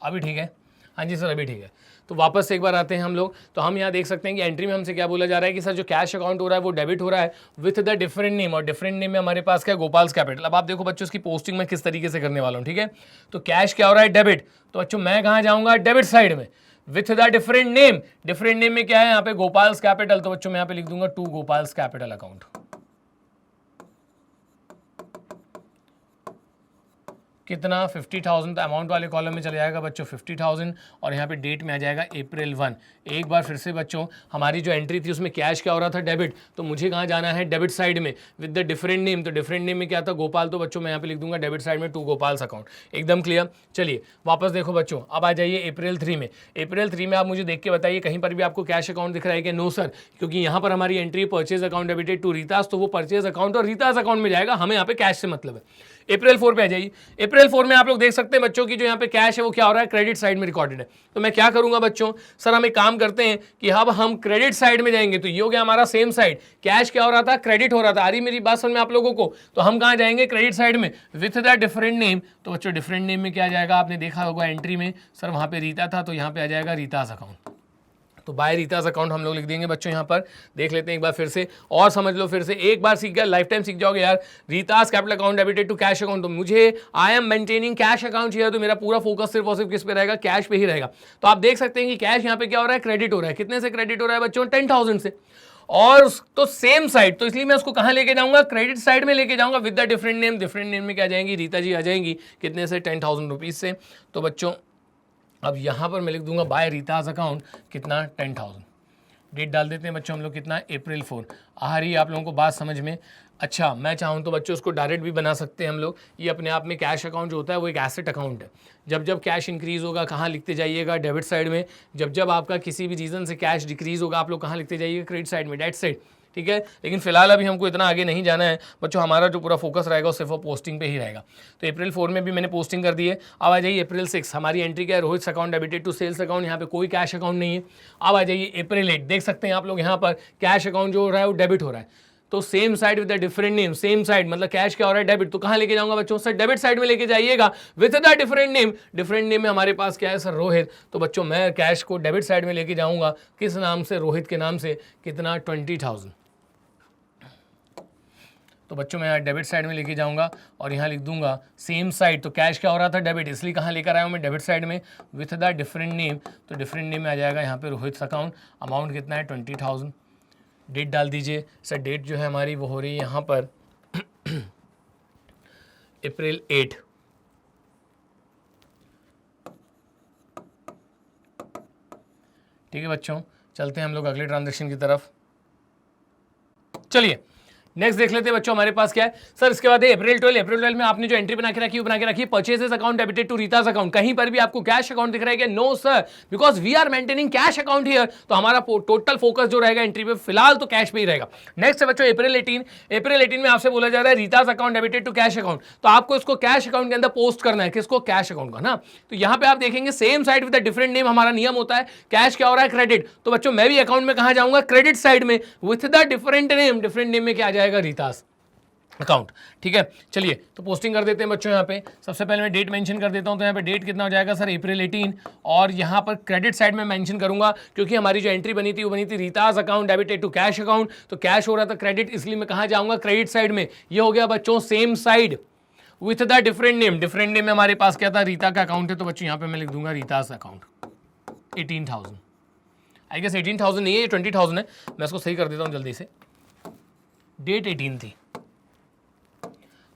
अभी ठीक है, हाँ जी सर अभी ठीक है। तो वापस से एक बार आते हैं हम लोग। तो हम यहाँ देख सकते हैं कि एंट्री में हमसे क्या बोला जा रहा है कि सर जो कैश अकाउंट हो रहा है वो डेबिट हो रहा है विथ द डिफरेंट नेम, और डिफरेंट नेम में हमारे पास क्या गोपाल्स कैपिटल। अब आप देखो बच्चों इसकी पोस्टिंग में किस तरीके से करने वाला हूँ, ठीक है। तो कैश क्या हो रहा है डेबिट, तो बच्चों मैं कहाँ जाऊँगा डेबिट साइड में with the different name. Different name में क्या है यहाँ पे गोपाल्स कैपिटल, तो बच्चों मैं यहाँ पे लिख दूंगा टू गोपाल्स कैपिटल अकाउंट। कितना 50,000, अमाउंट वाले कॉलम में चले जाएगा बच्चों 50,000, और यहाँ पे डेट में आ जाएगा April 1। एक बार फिर से बच्चों हमारी जो एंट्री थी उसमें कैश क्या हो रहा था डेबिट, तो मुझे कहाँ जाना है डेबिट साइड में विद द डिफरेंट नेम। तो डिफरेंट नेम में क्या था गोपाल, तो बच्चों मैं यहाँ पे लिख दूंगा डेबिट साइड में टू गोपाल्स अकाउंट। एकदम क्लियर। चलिए वापस देखो बच्चों, अब आ जाइए April 3 में। April 3 में आप मुझे देख के बताइए कहीं पर भी आपको कैश अकाउंट दिख रहा है कि नो सर, क्योंकि यहाँ पर हमारी entry purchase account debited to Rita's, तो वो परचेज अकाउंट और रीतास अकाउंट में जाएगा, हमें यहाँ पे कैश से मतलब है। April 4 पे आ जाइए। April 4 में आप लोग देख सकते हैं बच्चों की जो यहाँ पे कैश है वो क्या हो रहा है क्रेडिट साइड में रिकॉर्डेड है। तो मैं क्या करूंगा बच्चों, सर हम एक काम करते हैं कि अब हम क्रेडिट साइड में जाएंगे। तो ये हो गया हमारा सेम साइड, कैश क्या हो रहा था क्रेडिट हो रहा था। आ रही मेरी बात समझ में आप लोगों को। तो हम कहाँ जाएंगे क्रेडिट साइड में विथ द डिफरेंट नेम। तो बच्चों डिफरेंट नेम में क्या आ जाएगा, आपने देखा होगा एंट्री में सर वहाँ पे रीता था, तो यहाँ पे आ जाएगा रीतास अकाउंट। तो बाय रीतास अकाउंट हम लोग लिख देंगे बच्चों। यहाँ पर देख लेते हैं एक बार फिर से और समझ लो, फिर से एक बार सीख गया लाइफ टाइम सीख जाओगे यार। Rita's capital account debited to cash account, तो मुझे I am maintaining cash account चाहिए, तो मेरा पूरा फोकस सिर्फ और सिर्फ किस पे रहेगा, कैश पे ही रहेगा। तो आप देख सकते हैं कि कैश यहाँ पे क्या हो रहा है क्रेडिट हो रहा है। कितने से क्रेडिट हो रहा है बच्चों, 10,000 से। और तो सेम साइड, तो इसलिए मैं उसको कहाँ लेके जाऊंगा क्रेडिट साइड में लेके जाऊंगा with the different name. Different name में क्या जाएंगी रीता जी आ जाएंगी, कितने से 10,000 रुपीज से। तो बच्चों अब यहाँ पर मैं लिख दूंगा बाय रीतास अकाउंट कितना 10,000। डेट डाल देते हैं बच्चों हम लोग कितना, अप्रैल 4। आ रही है आप लोगों को बात समझ में? अच्छा, मैं चाहूँ तो बच्चों उसको डायरेक्ट भी बना सकते हैं हम लोग। ये अपने आप में कैश अकाउंट जो होता है वो एक एसेट अकाउंट है। जब जब कैश इंक्रीज होगा कहाँ लिखते जाइएगा, डेबिट साइड में। जब जब आपका किसी भी रीज़न से कैश डिक्रीज होगा आप लोग कहाँ लिखते जाइएगा, क्रेडिट साइड में, डेट साइड। ठीक है, लेकिन फिलहाल अभी हमको इतना आगे नहीं जाना है बच्चों, हमारा जो पूरा फोकस रहेगा वो सिर्फ पोस्टिंग पे ही रहेगा। तो अप्रैल 4 में भी मैंने पोस्टिंग कर दी है। अब आ जाइए अप्रैल 6, हमारी एंट्री क्या है, Rohit account debited to sales account, यहाँ पे कोई कैश अकाउंट नहीं है। अब आ जाइए अप्रैल 8, देख सकते हैं आप लोग यहाँ पर कैश अकाउंट जो हो रहा है वो डेबिट हो रहा है। तो same side with the different name, same side मतलब कैश क्या हो रहा है, डेबिट। तो कहाँ लेके जाऊंगा बच्चों, सर डेबिट साइड में लेके जाइएगा with the different name. Different name में हमारे पास क्या है सर, रोहित। तो बच्चों मैं कैश को डेबिट साइड में लेके जाऊंगा, किस नाम से, रोहित के नाम से। कितना, 20,000। तो बच्चों मैं यहाँ डेबिट साइड में लेके जाऊंगा और यहाँ लिख दूंगा सेम साइड। तो कैश क्या हो रहा था, डेबिट, इसलिए कहाँ लेकर आया हूँ मैं, डेबिट साइड में विथ द डिफरेंट नेम। तो डिफरेंट नेम में आ जाएगा यहाँ पे रोहित अकाउंट। अमाउंट कितना है, 20,000। डेट डाल दीजिए सर, डेट जो है हमारी वो हो रही है यहाँ पर अप्रैल 8। ठीक है बच्चों, चलते हैं हम लोग अगले ट्रांजैक्शन की तरफ। चलिए नेक्स्ट देख लेते हैं बच्चों, हमारे पास क्या है सर। इसके बाद अप्रैल 12 में आपने जो एंट्री बना के रखी है, बना के रखी purchases account debited to Rita's account. कहीं पर भी आपको कैश अकाउंट दिख रहा है क्या, no sir, because we are maintaining cash account here. तो हमारा टोटल फोकस जो रहेगा एंट्री पे फिलहाल तो कैश पे ही रहेगा। नेक्स्ट है बच्चों अप्रैल 18 में आपसे बोला जा रहा है Rita's account debited to cash account. तो आपको इसको कैश अकाउंट के अंदर पोस्ट करना है, किसको, कैश अकाउंट का ना। तो यहाँ पे आप देखेंगे same side with different name, हमारा नियम होता है कैश क्या हो रहा है, क्रेडिट। तो बच्चों मैं भी अकाउंट में कहाँ जाऊंगा, क्रेडिट साइड में with the different name. Different name में क्या आ जाएगा, रीतास अकाउंट। ठीक है, चलिए तो पोस्टिंग कर देते हैं बच्चों। यहाँ पे सबसे पहले मैं डेट मेंशन कर देता हूँ। तो यहाँ पे डेट कितना हो जाएगा सर, अप्रैल 18। और यहाँ पर क्रेडिट साइड में मेंशन करूंगा क्योंकि हमारी जो एंट्री बनी थी वो बनी थी Rita's account debited to cash account. तो कैश हो रहा था क्रेडिट, इसलिए मैं कहाँ जाऊंगा, क्रेडिट साइड में। ये हो गया बच्चों same side with the different name. Different name में हमारे पास क्या था, रीता का अकाउंट है। तो बच्चों यहाँ पे मैं लिख दूंगा रीतास अकाउंट 18,000। आई गेस 18,000 नहीं है, ये 20,000 है। मैं इसको सही कर देता हूँ जल्दी से। डेट 18 थी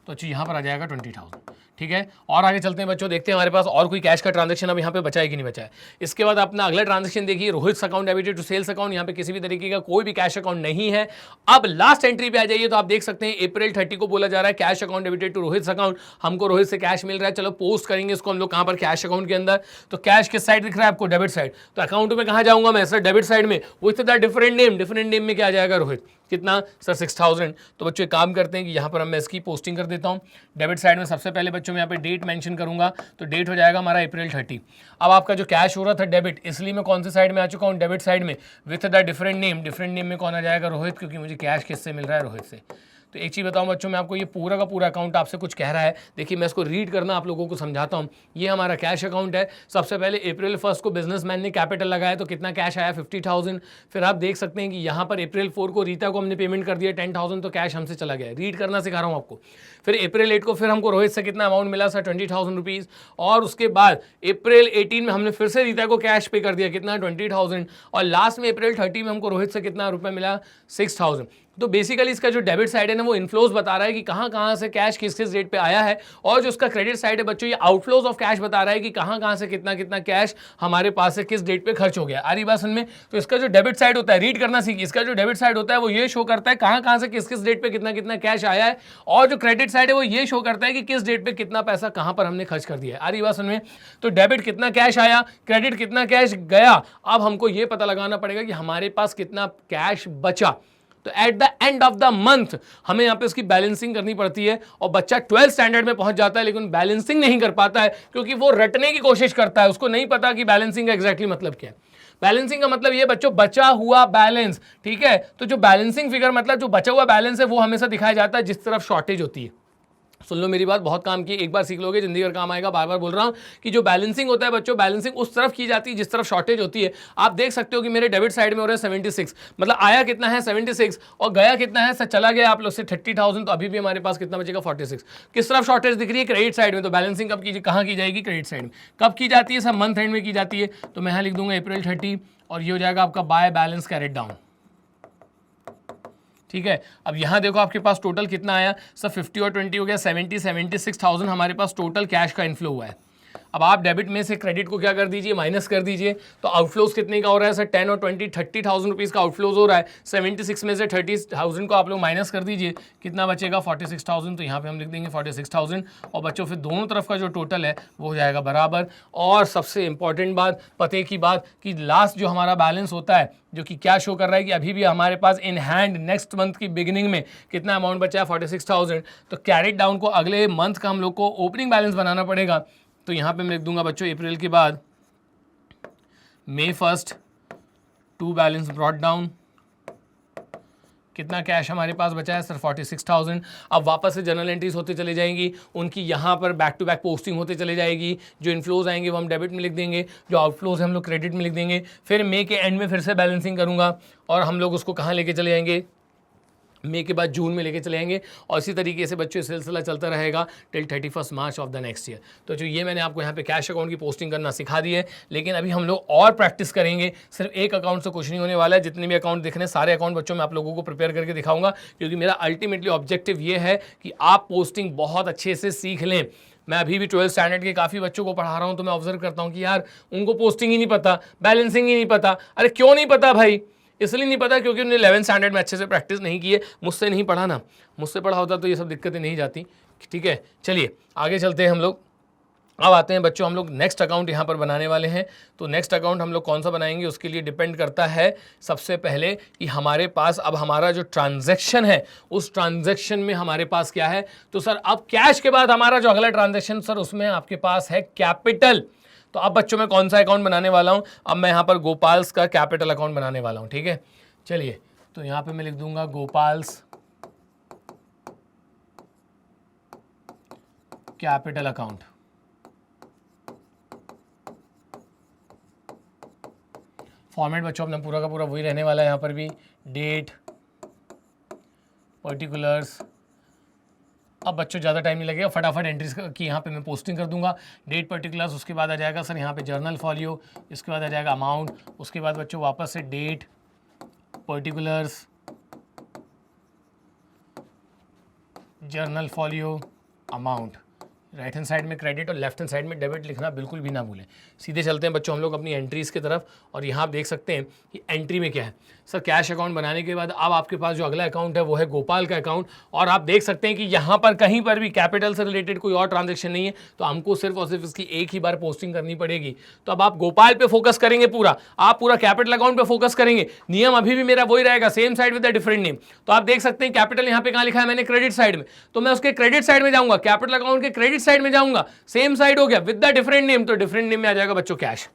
तो अच्छी यहाँ पर आ जाएगा 20,000। ठीक है, और आगे चलते हैं बच्चों, देखते हैं हमारे पास और कोई कैश का ट्रांजैक्शन अब यहाँ पे बचा है कि नहीं बचा है। इसके बाद अपना अगला ट्रांजैक्शन देखिए, Rohit account debited to sales account. यहाँ पे किसी भी तरीके का कोई भी कैश अकाउंट नहीं है। अब लास्ट एंट्री पे आ जाइए तो आप देख सकते हैं अप्रैल 30 को बोला जा रहा है cash account debited to Rohit account. हमको रोहित से कैश मिल रहा है, चलो पोस्ट करेंगे इसको हम लोग कहाँ पर, कैश अकाउंट के अंदर। तो कैश किस साइड दिख रहा है आपको, डेबिट साइड। तो अकाउंट में कहाँ जाऊंगा मैं सर, डेबिट साइड में with the different name. Different name में क्या आ जाएगा, रोहित। कितना सर, 6,000। तो बच्चों एक काम करते हैं कि यहाँ पर मैं इसकी पोस्टिंग कर देता हूँ। डेबिट साइड में सबसे पहले बच्चों में यहाँ पे डेट मेंशन करूंगा। तो डेट हो जाएगा हमारा अप्रैल 30। अब आपका जो कैश हो रहा था डेबिट, इसलिए मैं कौन से साइड में आ चुका हूँ, डेबिट साइड में with the different name. Different name में कौन आ जाएगा, रोहित, क्योंकि मुझे कैश किससे मिल रहा है, रोहित से। तो एक चीज़ बताऊं बच्चों, मैं आपको ये पूरा का पूरा अकाउंट आपसे कुछ कह रहा है। देखिए मैं इसको रीड करना आप लोगों को समझाता हूँ। ये हमारा कैश अकाउंट है। सबसे पहले अप्रैल 1 को बिजनेसमैन ने कैपिटल लगाया तो कितना कैश आया, 50,000। फिर आप देख सकते हैं कि यहाँ पर अप्रैल 4 को रीता को हमने पेमेंट कर दिया 10,000, तो कैश हमसे चला गया। रीड करना सिखा रहा हूँ आपको। फिर अप्रैल 8 को फिर हमको रोहित से कितना अमाउंट मिला सर, 20,000 रुपीज़। और उसके बाद अप्रैल 18 में हमने फिर से रीता को कैश पे कर दिया, कितना, 20,000। और लास्ट में अप्रैल 30 में हमको रोहित से कितना रुपये मिला, 6,000। तो बेसिकली इसका जो डेबिट साइड है ना वो इनफ्लोज बता रहा है कि कहाँ कहाँ से कैश किस किस डेट पे आया है। और जो उसका क्रेडिट साइड है बच्चों, ये आउटफ्लोज ऑफ कैश बता रहा है कि कहाँ कहाँ से कितना कितना कैश हमारे पास से किस डेट पे खर्च हो गया। आ रही बात सुन में। तो इसका जो डेबिट साइड होता है, रीड करना सीखिए, इसका जो डेबिट साइड होता है वो ये शो करता है कहाँ कहाँ से किस किस डेट पे कितना कितना कैश आया है। और जो क्रेडिट साइड है वो ये शो करता है कि किस डेट पे कितना पैसा कहाँ पर हमने खर्च कर दिया है। आ रही बात सुन में। तो डेबिट कितना कैश आया, क्रेडिट कितना कैश गया। अब हमको ये पता लगाना पड़ेगा कि हमारे पास कितना कैश बचा। तो eight the end of the month हमें यहाँ पे उसकी बैलेंसिंग करनी पड़ती है। और बच्चा 12th स्टैंडर्ड में पहुंच जाता है लेकिन बैलेंसिंग नहीं कर पाता है क्योंकि वो रटने की कोशिश करता है, उसको नहीं पता कि बैलेंसिंग का एग्जैक्टली मतलब क्या है। बैलेंसिंग का मतलब ये बच्चों बचा हुआ बैलेंस। ठीक है, तो जो बैलेंसिंग फिगर मतलब जो बचा हुआ बैलेंस है वो हमेशा दिखाया जाता है जिस तरफ शॉर्टेज होती है। सुन लो मेरी बात, बहुत काम की, एक बार सीख लोगे जिंदगी भर काम आएगा। बार बार बोल रहा हूं कि जो बैलेंसिंग होता है बच्चों, बैलेंसिंग उस तरफ की जाती है जिस तरफ शॉर्टेज होती है। आप देख सकते हो कि मेरे डेबिट साइड में हो रहा है 76, मतलब आया कितना है 76 और गया कितना है सर, चला गया आप लोग से 30,000। तो अभी भी हमारे पास कितना बचेगा 46। किस तरफ शॉर्टेज दिख रही है, क्रेडिट साइड में। तो बैलेंसिंग कब की, कहाँ की जाएगी, क्रेडिट साइड में। कब की जाती है सर, मंथ एंड में की जाती है। तो मैं यहाँ लिख दूंगा अप्रैल 30 और ये हो जाएगा आपका बाय बैलेंस कैरेट डाउन। ठीक है, अब यहां देखो आपके पास टोटल कितना आया सर, 50 और 20 हो गया 76,000 हमारे पास टोटल कैश का इनफ्लो हुआ है। अब आप डेबिट में से क्रेडिट को क्या कर दीजिए, माइनस कर दीजिए। तो आउटफ्लोज कितने का हो रहा है सर, 10 और 20 30,000 रुपीज़ का आउटफ्लोज हो रहा है। 76 में से 30,000 को आप लोग माइनस कर दीजिए, कितना बचेगा 46,000। तो यहाँ पे हम लिख देंगे 46,000 और बच्चों फिर दोनों तरफ का जो टोटल है वो हो जाएगा बराबर। और सबसे इंपॉर्टेंट बात, पते की बात, कि लास्ट जो हमारा बैलेंस होता है जो कि क्या शो कर रहा है कि अभी भी हमारे पास इन हैंड नेक्स्ट मंथ की बिगिनिंग में कितना अमाउंट बचा है 46,000। तो कैरेट डाउन को अगले मंथ का हम लोग को ओपनिंग बैलेंस बनाना पड़ेगा। तो यहाँ पे मैं लिख दूंगा बच्चों अप्रैल के बाद May 1 to balance brought down. कितना कैश हमारे पास बचा है सर 46,000। अब वापस से जनरल एंट्रीज होते चले जाएंगी, उनकी यहाँ पर बैक टू बैक पोस्टिंग होते चले जाएगी। जो इनफ्लोज आएंगे वो हम डेबिट में लिख देंगे, जो आउटफ्लोज हम लोग क्रेडिट में लिख देंगे। फिर मई के एंड में फिर से बैलेंसिंग करूँगा और हम लोग उसको कहाँ लेके चले जाएंगे, मई के बाद जून में लेके चले जाएंगे। और इसी तरीके से बच्चों सिलसिला चलता रहेगा till 31 March of the next year. तो जो ये मैंने आपको यहाँ पे कैश अकाउंट की पोस्टिंग करना सिखा दी है, लेकिन अभी हम लोग और प्रैक्टिस करेंगे। सिर्फ एक अकाउंट से कुछ नहीं होने वाला है, जितने भी अकाउंट दिख रहे हैं सारे अकाउंट बच्चों मैं आप लोगों को प्रिपेयर करके दिखाऊंगा, क्योंकि मेरा अल्टीमेटली ऑब्जेक्टिव ये है कि आप पोस्टिंग बहुत अच्छे से सीख लें। मैं अभी भी 12th स्टैंडर्ड के काफ़ी बच्चों को पढ़ा रहा हूँ, तो मैं ऑब्जर्व करता हूँ कि यार उनको पोस्टिंग ही नहीं पता, बैलेंसिंग ही नहीं पता। अरे क्यों नहीं पता भाई? इसलिए नहीं पता क्योंकि उन्होंने 11th स्टैंडर्ड में अच्छे से प्रैक्टिस नहीं की है। मुझसे नहीं पढ़ा ना, मुझसे पढ़ा होता तो ये सब दिक्कतें नहीं जाती। ठीक है, चलिए आगे चलते हैं हम लोग। अब आते हैं बच्चों, हम लोग नेक्स्ट अकाउंट यहाँ पर बनाने वाले हैं। तो नेक्स्ट अकाउंट हम लोग कौन सा बनाएंगे, उसके लिए डिपेंड करता है सबसे पहले कि हमारे पास अब हमारा जो ट्रांजैक्शन है उस ट्रांजैक्शन में हमारे पास क्या है। तो सर अब कैश के बाद हमारा जो अगला ट्रांजैक्शन सर उसमें आपके पास है कैपिटल। तो अब बच्चों मैं कौन सा अकाउंट बनाने वाला हूं, अब मैं यहां पर गोपाल्स का कैपिटल अकाउंट बनाने वाला हूं। ठीक है, चलिए तो यहां पे मैं लिख दूंगा गोपाल्स कैपिटल अकाउंट। फॉर्मेट बच्चों अपना पूरा का पूरा वही रहने वाला है। यहां पर भी डेट, पर्टिकुलर्स। अब बच्चों ज़्यादा टाइम नहीं लगेगा, फटाफट एंट्रीज की यहाँ पे मैं पोस्टिंग कर दूंगा। डेट, पर्टिकुलर्स, उसके बाद आ जाएगा सर यहाँ पे जर्नल फॉलियो, इसके बाद आ जाएगा अमाउंट, उसके बाद बच्चों वापस से date, particulars, journal folio, amount. Right hand side में क्रेडिट और लेफ्ट हैंड साइड में डेबिट लिखना बिल्कुल भी ना भूलें। सीधे चलते हैं बच्चों हम लोग अपनी एंट्रीज़ की तरफ, और यहाँ आप देख सकते हैं कि एंट्री में क्या है सर। कैश अकाउंट बनाने के बाद अब आपके पास जो अगला अकाउंट है वो है गोपाल का अकाउंट, और आप देख सकते हैं कि यहाँ पर कहीं पर भी कैपिटल से रिलेटेड कोई और ट्रांजेक्शन नहीं है, तो हमको सिर्फ और सिर्फ इसकी एक ही बार पोस्टिंग करनी पड़ेगी। तो अब आप गोपाल पे फोकस करेंगे, आप पूरा कैपिटल अकाउंट पे फोकस करेंगे। नियम अभी भी मेरा वही रहेगा, same side with the different name. तो आप देख सकते हैं कैपिटल यहाँ पे कहाँ लिखा है मैंने, क्रेडिट साइड में, तो मैं उसके क्रेडिट साइड में जाऊंगा, कैपिटल अकाउंट के क्रेडिट साइड में जाऊंगा। सेम साइड हो गया विद द डिफरेंट नेम, तो डिफरेंट नेम में आ जाएगा बच्चों कैश।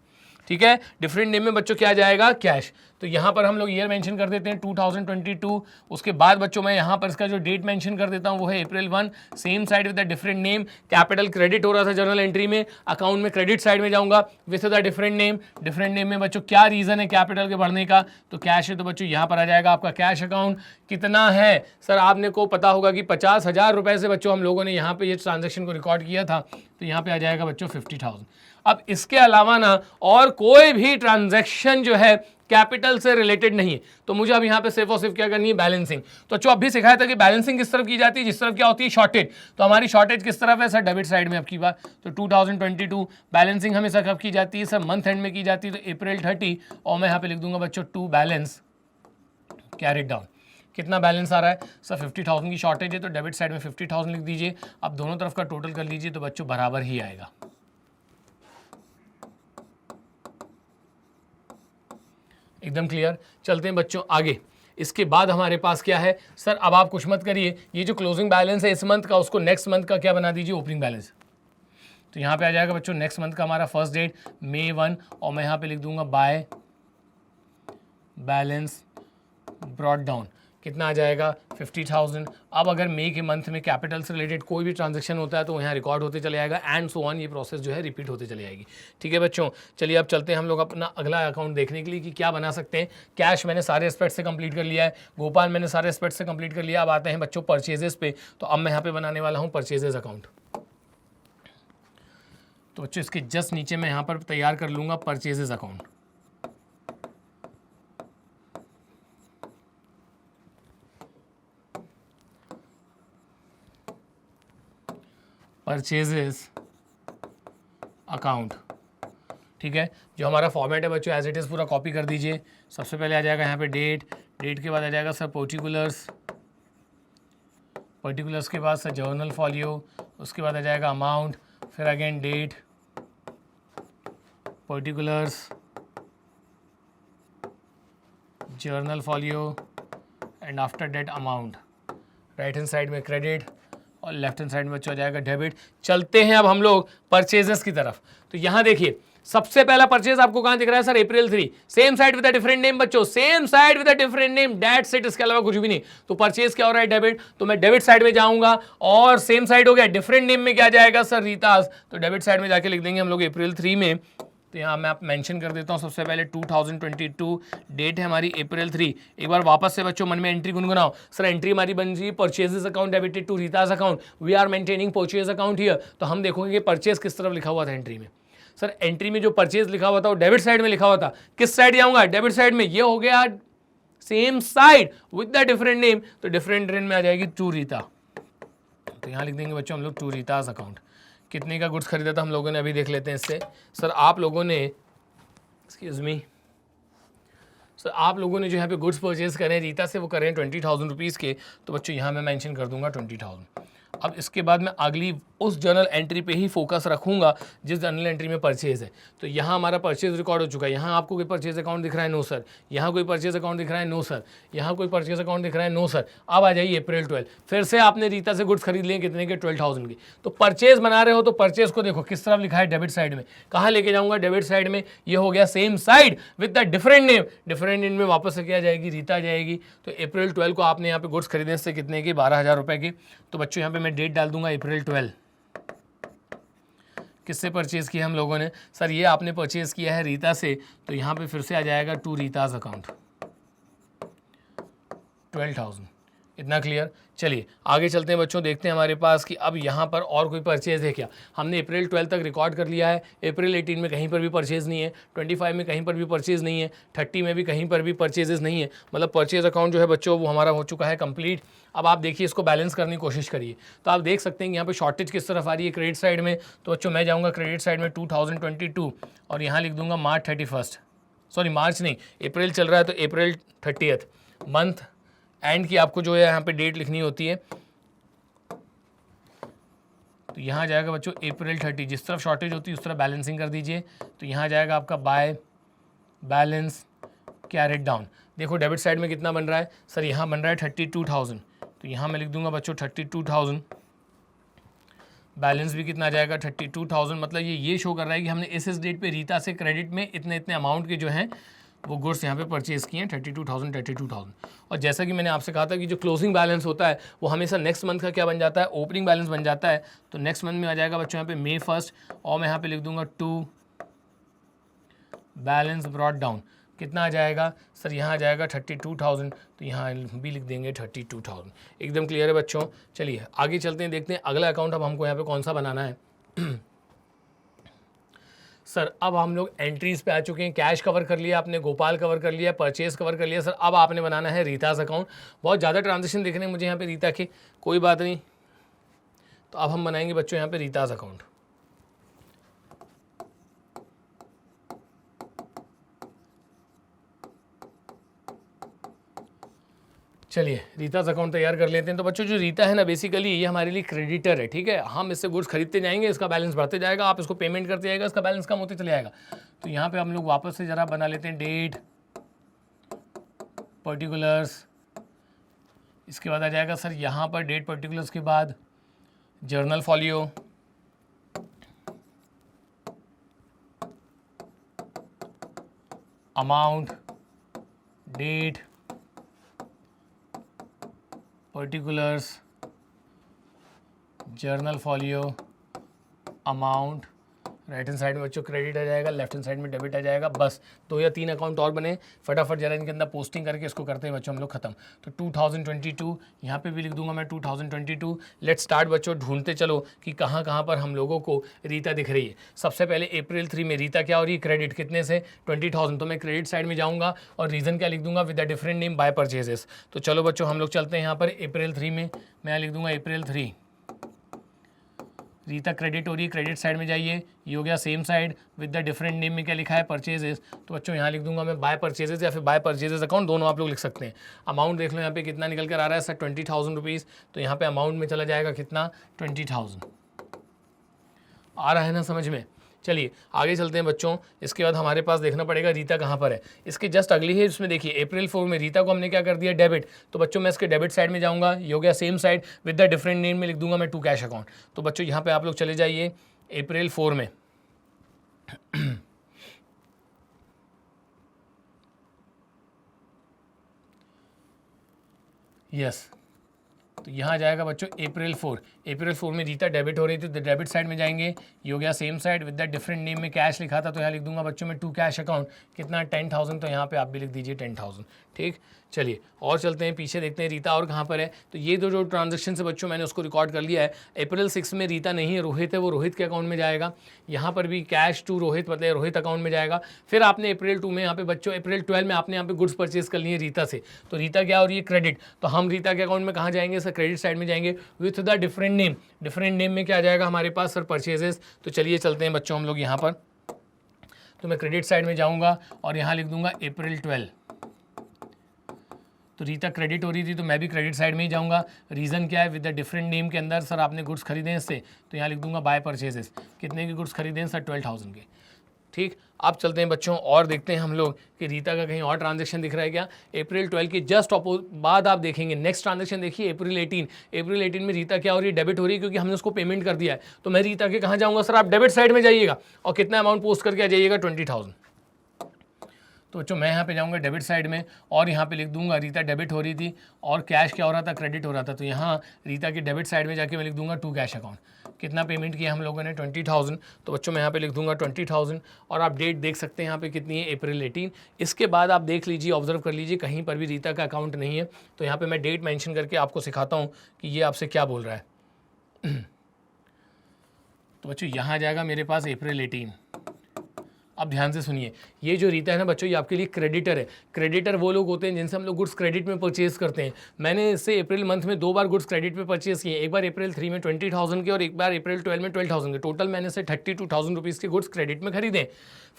ठीक है, डिफरेंट नेम में बच्चों क्या आ जाएगा, कैश। तो यहां पर हम लोग ईयर मेंशन कर देते हैं 2022। उसके बाद बच्चों मैं यहां पर इसका जो डेट मेंशन कर देता हूं वो है अप्रैल 1। Same side with the different name, capital credit हो रहा था जनरल एंट्री में, अकाउंट में क्रेडिट साइड में जाऊंगा with the different name. Different name में बच्चों क्या रीजन है कैपिटल के बढ़ने का, तो कैश है, तो बच्चों यहां पर आ जाएगा आपका कैश अकाउंट। कितना है सर, आपने को पता होगा कि 50,000 रुपए से बच्चों हम लोगों ने यहाँ पे ये ट्रांजेक्शन को रिकॉर्ड किया था, तो यहाँ पे आ जाएगा बच्चों 50,000। अब इसके अलावा ना और कोई भी ट्रांजैक्शन जो है कैपिटल से रिलेटेड नहीं है, तो मुझे अब यहाँ पे सिर्फ और सिर्फ क्या करनी है, बैलेंसिंग। तो जो अभी सिखाया था कि बैलेंसिंग किस तरफ की जाती है, जिस तरफ क्या होती है, शॉर्टेज। तो हमारी शॉर्टेज किस तरफ है सर, डेबिट साइड में। अब की बात तो 2022 बैलेंसिंग हमेशा कब की जाती है सर, मंथ एंड में की जाती है, तो अप्रैल 30। और मैं यहाँ पे लिख दूंगा बच्चों टू बैलेंस कैरिड डाउन। कितना बैलेंस आ रहा है सर, 50,000 की शॉर्टेज है, तो डेबिट साइड में 50,000 लिख दीजिए। अब दोनों तरफ का टोटल कर लीजिए, तो बच्चों बराबर ही आएगा। एकदम क्लियर। चलते हैं बच्चों आगे। इसके बाद हमारे पास क्या है सर, अब आप कुछ मत करिए, ये जो क्लोजिंग बैलेंस है इस मंथ का, उसको नेक्स्ट मंथ का क्या बना दीजिए, ओपनिंग बैलेंस। तो यहाँ पे आ जाएगा बच्चों नेक्स्ट मंथ का हमारा फर्स्ट डेट May 1, और मैं यहाँ पे लिख दूंगा बाय बैलेंस ब्रॉट डाउन। कितना आ जाएगा 50,000। अब अगर मई के मंथ में कैपिटल से रिलेटेड कोई भी ट्रांजैक्शन होता है तो यहाँ रिकॉर्ड होते चले जाएगा, एंड सो ऑन, ये प्रोसेस जो है रिपीट होते चली जाएगी। ठीक है बच्चों, चलिए अब चलते हैं हम लोग अपना अगला अकाउंट देखने के लिए कि क्या बना सकते हैं। कैश मैंने सारे एस्पेक्ट से कंप्लीट कर लिया है, गोपाल मैंने सारे एस्पेक्ट से कंप्लीट कर लिया। अब आते हैं बच्चों परचेजेस पे। तो अब मैं यहाँ पे बनाने वाला हूँ परचेजेस अकाउंट। तो बच्चों इसके जस्ट नीचे मैं यहाँ पर तैयार कर लूँगा परचेजेस अकाउंट। परचेजेस अकाउंट, ठीक है। जो हमारा फॉर्मेट है बच्चों एज इट इज़ पूरा कॉपी कर दीजिए। सबसे पहले आ जाएगा यहाँ पे डेट, डेट के बाद आ जाएगा सर पर्टिकुलर्स, पर्टिकुलर्स के बाद सर जर्नल फॉलियो, उसके बाद आ जाएगा अमाउंट, फिर again date, particulars, journal folio and after date amount. Right hand side में क्रेडिट और लेफ्ट हैंड साइड में बच्चों आ जाएगा डेबिट। चलते हैं अब हम लोग परचेजेस की तरफ। तो यहाँ देखिए सबसे पहला परचेज आपको कहाँ दिख रहा है sir, April 3, same side with a different name बच्चों, same side with a different name, that's it, इसके अलावा कुछ भी नहीं। तो परचेज क्या हो रहा है, डेबिट, तो मैं डेबिट साइड में जाऊंगा और सेम साइड हो गया, डिफरेंट नेम में क्या जाएगा सर, रीतास, तो डेबिट साइड में जाके लिख देंगे हम लोग April 3 में। तो यहाँ मैं आप मेंशन कर देता हूँ सबसे पहले 2022, डेट है हमारी April 3। एक बार वापस से बच्चों मन में एंट्री गुनगुनाओ, सर एंट्री हमारी बन जी purchases account debited to Rita's account, we are maintaining purchase account here. तो हम देखोगे कि परचेज किस तरफ लिखा हुआ था एंट्री में। सर एंट्री में जो परचेज लिखा हुआ था वो डेबिट साइड में लिखा हुआ था, किस साइड जाऊंगा, डेबिट साइड में। ये हो गया same side with the different name, तो डिफरेंट नेम में आ जाएगी टू रीता। तो यहाँ लिख देंगे बच्चों हम लोग टू रीतास अकाउंट। कितने का गुड्स खरीदा था हम लोगों ने, अभी देख लेते हैं इससे। सर आप लोगों ने, एक्सक्यूज मी सर, आप लोगों ने जो यहाँ पे गुड्स परचेज करें रीता से वो करें 20,000 रुपीज़ के, तो बच्चों यहाँ मैं मेंशन कर दूंगा 20,000। अब इसके बाद मैं अगली उस जर्नल एंट्री पे ही फोकस रखूंगा जिस जर्नल एंट्री में परचेज है। तो यहाँ हमारा परचेज रिकॉर्ड हो चुका है। यहाँ आपको कोई परचेज अकाउंट दिख रहा है, नो सर। यहाँ कोई परचेज अकाउंट दिख रहा है, नो सर। यहाँ कोई परचेज अकाउंट दिख रहा है, नो सर। अब आ जाइए April 12, फिर से आपने रीता से गुड्स खरीद लिए कितने के, 12,000 के। तो परचेज बना रहे हो तो परचेज को देखो किस तरफ लिखा है, डेबिट साइड में। कहाँ लेके जाऊँगा, डेबिट साइड में। ये हो गया same side with the different name, different name में वापस से क्या जाएगी, रीता जाएगी। तो April 12 को आपने यहाँ पे गुड्स खरीदने से कितने की, 12,000 रुपये की। तो बच्चों यहाँ पे मैं डेट डाल दूंगा April 12। किससे परचेज़ किया हम लोगों ने, सर ये आपने परचेज़ किया है रीता से, तो यहाँ पे फिर से आ जाएगा टू रीतास अकाउंट, 12,000। इतना क्लियर। चलिए आगे चलते हैं बच्चों, देखते हैं हमारे पास कि अब यहाँ पर और कोई परचेज़ है क्या। हमने April 12 तक रिकॉर्ड कर लिया है, April 18 में कहीं पर भी परचेज़ नहीं है, 25 में कहीं पर भी परचेज़ नहीं है, 30 में भी कहीं पर भी परचेजेस नहीं है। मतलब परचेज़ अकाउंट जो है बच्चों वो हमारा हो चुका है कंप्लीट। अब आप देखिए इसको बैलेंस करने की कोशिश करिए, तो आप देख सकते हैं कि यहाँ पे शॉर्टेज किस तरफ आ रही है, क्रेडिट साइड में। तो बच्चों मैं जाऊँगा क्रेडिट साइड में 2022 और यहाँ लिख दूंगा मार्च 31, सॉरी मार्च नहीं, अप्रैल चल रहा है तो April 30 मंथ एंड की आपको जो है यहाँ पे डेट लिखनी होती है। तो यहाँ जाएगा बच्चों April 30, जिस तरफ शॉर्टेज होती है उस तरफ बैलेंसिंग कर दीजिए। तो यहाँ जाएगा आपका बाय बैलेंस कैरेट डाउन। देखो डेबिट साइड में कितना बन रहा है सर, यहाँ बन रहा है 32,000, तो यहाँ मैं लिख दूंगा बच्चों 32,000। बैलेंस भी कितना आ जाएगा 32,000। मतलब ये शो कर रहा है कि हमने इस डेट पे रीता से क्रेडिट में इतने इतने अमाउंट के जो हैं वो गुड्स यहाँ पे परचेज़ किए हैं, 32,000। और जैसा कि मैंने आपसे कहा था कि जो क्लोजिंग बैलेंस होता है वो हमेशा नेक्स्ट मंथ का क्या बन जाता है, ओपनिंग बैलेंस बन जाता है। तो नेक्स्ट मंथ में आ जाएगा बच्चों यहाँ पे May 1 और मैं यहाँ पे लिख दूंगा टू बैलेंस ब्रॉट डाउन। कितना आ जाएगा सर, यहाँ आ जाएगा 32,000, तो यहाँ भी लिख देंगे 32,000। एकदम क्लियर है बच्चों। चलिए आगे चलते हैं, देखते हैं अगला अकाउंट अब हमको यहाँ पे कौन सा बनाना है। सर अब हम लोग एंट्रीज पे आ चुके हैं, कैश कवर कर लिया आपने, गोपाल कवर कर लिया, परचेज कवर कर लिया। सर अब आपने बनाना है रीतास अकाउंट। बहुत ज़्यादा ट्रांजेक्शन दिख रहे हैं मुझे यहाँ पे रीता के, कोई बात नहीं। तो अब हम बनाएंगे बच्चों यहाँ पे रीतास अकाउंट। चलिए रीतास अकाउंट तैयार कर लेते हैं। तो बच्चों जो रीता है ना बेसिकली ये हमारे लिए क्रेडिटर है, ठीक है। हम इससे गुड्स खरीदते जाएंगे, इसका बैलेंस बढ़ते जाएगा, आप इसको पेमेंट करते जाएगा, इसका बैलेंस कम होते चले जाएगा। तो यहाँ पे हम लोग वापस से ज़रा बना लेते हैं डेट, पर्टिकुलर्स, इसके बाद आ जाएगा सर यहाँ पर डेट पर्टिकुलर्स के बाद journal folio, amount, date, particulars, journal folio, amount. Right hand side में बच्चों क्रेडिट आ जाएगा, लेफ्ट हैंड साइड में डेबिट आ जाएगा। बस 2 या 3 अकाउंट और बने, फटाफट जरा इनके अंदर पोस्टिंग करके इसको करते हैं बच्चों हम लोग खत्म। तो 2022 यहाँ पे भी लिख दूंगा मैं 2022। लेट्स स्टार्ट बच्चों, ढूंढते चलो कि कहाँ कहाँ पर हम लोगों को रीता दिख रही है। सबसे पहले April 3 में रीता क्या हो रही है, क्रेडिट कितने से, 20,000। तो मैं क्रेडिट साइड में जाऊँगा और रीज़न क्या लिख दूंगा, with a different name by purchases. तो चलो बच्चों हम लोग चलते हैं यहाँ पर April 3 में, मैं लिख दूंगा April 3 रीता क्रेडिट हो रही है, क्रेडिट साइड में जाइए, ये हो गया same side with the different name में क्या लिखा है परचेजेस, तो बच्चों यहाँ लिख दूंगा मैं बाय परचेजेस या फिर बाय परचेजेस अकाउंट, दोनों आप लोग लिख सकते हैं। अमाउंट देख लो यहाँ पे कितना निकल कर आ रहा है सर 20,000 रुपीज़, तो यहाँ पे अमाउंट में चला जाएगा कितना 20,000। आ रहा है ना समझ में। चलिए आगे चलते हैं बच्चों। इसके बाद हमारे पास देखना पड़ेगा रीता कहाँ पर है। इसके जस्ट अगली है, इसमें देखिए अप्रैल 4 में रीता को हमने क्या कर दिया डेबिट, तो बच्चों मैं इसके डेबिट साइड में जाऊँगा, ये हो गया same side with the different name में लिख दूंगा मैं टू कैश अकाउंट। तो बच्चों यहाँ पे आप लोग चले जाइए अप्रैल 4 में यस तो यहाँ जाएगा बच्चों अप्रैल 4 में रीता डेबिट हो रही थी, तो डेबिट साइड में जाएंगे, ये हो गया same side with the different name में कैश लिखा था, तो यहाँ लिख दूंगा बच्चों में टू कैश अकाउंट कितना 10,000, तो यहाँ पे आप भी लिख दीजिए 10,000। ठीक, चलिए और चलते हैं पीछे, देखते हैं रीता और कहाँ पर है। तो ये जो ट्रांजेक्शन से बच्चों मैंने उसको रिकॉर्ड कर लिया है। अप्रैल 6 में रीता नहीं है, रोहित है, वो रोहित के अकाउंट में जाएगा। यहाँ पर भी कैश टू रोहित मतलब रोहित अकाउंट में जाएगा। फिर आपने अप्रैल 2 में यहाँ पे बच्चों अप्रैल 12 में आपने यहाँ पे गुड्स परचेज कर लिए रीता से, तो रीता क्या हो रही है क्रेडिट, तो हम रीता के अकाउंट में कहाँ जाएंगे सर क्रेडिट साइड में जाएंगे with the different name. Different name में क्या आ जाएगा हमारे पास सर परचेजेस। तो चलिए चलते हैं बच्चों हम लोग यहाँ पर, तो मैं क्रेडिट साइड में जाऊँगा और यहाँ लिख दूंगा अप्रैल 12। तो रीता क्रेडिट हो रही थी, तो मैं भी क्रेडिट साइड में ही जाऊंगा। रीज़न क्या है, विद द डिफरेंट नेम के अंदर सर आपने गुड्स खरीदे हैं इससे, तो यहाँ लिख दूंगा बाय परचेजेस, कितने के गुड्स खरीदे हैं सर 12,000 के। ठीक, अब चलते हैं बच्चों और देखते हैं हम लोग कि रीता का कहीं और ट्रांजेक्शन दिख रहा है क्या। अप्रैल 12 के जस्ट बाद आप देखेंगे नेक्स्ट ट्रांजेक्शन देखिए अप्रैल 18 में रीता क्या हो रही है डेबिट हो रही है, क्योंकि हमने उसको पेमेंट कर दिया है। तो मैं रीता के कहाँ जाऊँगा सर, आप डेबिट साइड में जाइएगा और कितना अमाउंट पोस्ट करके आ जाइएगा 20,000। तो बच्चों मैं यहाँ पे जाऊँगा डेबिट साइड में और यहाँ पे लिख दूंगा रीता डेबिट हो रही थी और कैश क्या हो रहा था क्रेडिट हो रहा था, तो यहाँ रीता की डेबिट साइड में जाके मैं लिख दूंगा टू कैश अकाउंट, कितना पेमेंट किया हम लोगों ने 20,000। तो बच्चों मैं यहाँ पे लिख दूंगा 20,000 और आप डेट देख सकते हैं यहाँ पे कितनी है अप्रैल 18। इसके बाद आप देख लीजिए ऑब्जर्व कर लीजिए कहीं पर भी रीता का अकाउंट नहीं है, तो यहाँ पर मैं डेट मैंशन करके आपको सिखाता हूँ कि ये आपसे क्या बोल रहा है। तो बच्चों यहाँ जाएगा मेरे पास अप्रैल 18। अब ध्यान से सुनिए, ये जो रीता है ना बच्चों, ये आपके लिए क्रेडिटर है। क्रेडिटर वो लोग होते हैं जिनसे हम लोग गुड्स क्रेडिट में परचेज करते हैं। मैंने इससे अप्रैल मंथ में 2 बार गुड्स क्रेडिट पे परचेज किए, एक बार अप्रैल 3 में 20,000 के और एक बार अप्रैल 12 में 12,000 के। टोटल मैंने से 32,000 रुपीज़ के गुड्स क्रेडिट में खरीदे।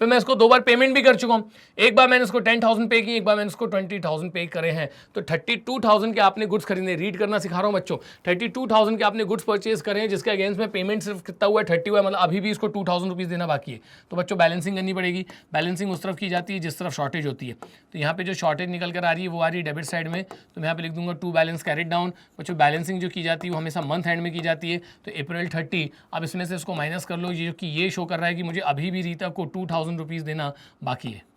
फिर मैं इसको 2 बार पेमेंट भी कर चुका हूँ, एक बार मैंने इसको 10,000 पे की, एक बार मैंने इसको 20,000 पे करे हैं। तो 32,000 के आपने गुड्स खरीदे, रीड करना सिखा रहा हूँ बच्चों, 32,000 के आपने गुड्स परचेज करे हैं, जिसके अगेंस्ट में पेमेंट सिर्फ कितना हुआ है 30 हुआ है, मतलब अभी भी इसको 2,000 रुपीज़ देना बाकी है। तो बच्चों बैलेंसिंग करनी पड़ेगी, बैलेंसिंग उस तरफ की जाती है जिस तरफ शॉर्टेज होती है। तो यहाँ पे जो शॉर्टेज निकल कर आ रही है वो आ रही है डेबिट साइड में, तो मैं यहाँ पे लिख दूंगा टू बैलेंस कैरिड डाउन। बच्चों बैलेंसिंग जो की जाती है वो हमेशा मंथ एंड में की जाती है, तो अप्रैल 30। अब इसमें से इसको माइनस कर लो, ये कि ये शो कर रहा है कि मुझे अभी भी रीता को 2,000 रुपीज़ देना बाकी है।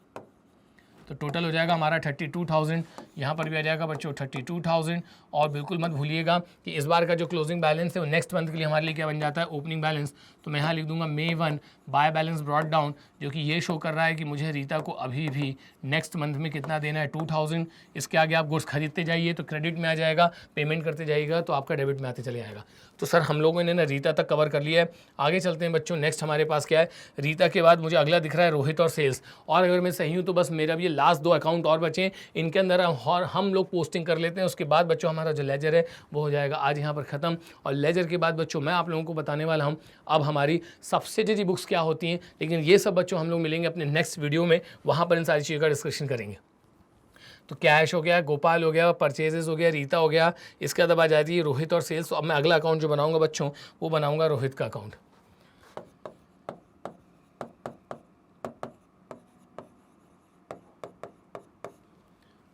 तो टोटल हो जाएगा हमारा 32,000, यहाँ पर भी आ जाएगा बच्चों 32,000। और बिल्कुल मत भूलिएगा कि इस बार का जो क्लोजिंग बैलेंस है वो नेक्स्ट मंथ के लिए हमारे लिए क्या बन जाता है ओपनिंग बैलेंस। तो मैं यहाँ लिख दूंगा May 1 by balance brought down, जो कि ये शो कर रहा है कि मुझे रीता को अभी भी नेक्स्ट मंथ में कितना देना है 2,000। इसके आगे आप गुड्स खरीदते जाइए तो क्रेडिट में आ जाएगा, पेमेंट करते जाइएगा तो आपका डेबिट में आते चले आएगा। तो सर हम लोगों ने ना रीता तक कवर कर लिया है। आगे चलते हैं बच्चों, नेक्स्ट हमारे पास क्या है, रीता के बाद मुझे अगला दिख रहा है रोहित और सेल्स। और अगर मैं सही हूँ तो बस मेरा भी ये लास्ट 2 अकाउंट और बचे, इनके अंदर हम लोग पोस्टिंग कर लेते हैं। उसके बाद बच्चों हमारा जो लेजर है वो हो जाएगा आज यहाँ पर ख़त्म। और लेजर के बाद बच्चों मैं आप लोगों को बताने वाला हूँ अब हमारी सब्सिडरी बुक्स क्या होती हैं। लेकिन ये सब बच्चों हम लोग मिलेंगे अपने नेक्स्ट वीडियो में, वहाँ पर इन सारी चीज़ों का डिस्कशन करेंगे। तो कैश हो गया, गोपाल हो गया, परचेजेस हो गया, रीता हो गया, इसके बाद अब आ जाती है रोहित और सेल्स। तो अब मैं अगला अकाउंट जो बनाऊंगा बच्चों वो बनाऊंगा रोहित का अकाउंट।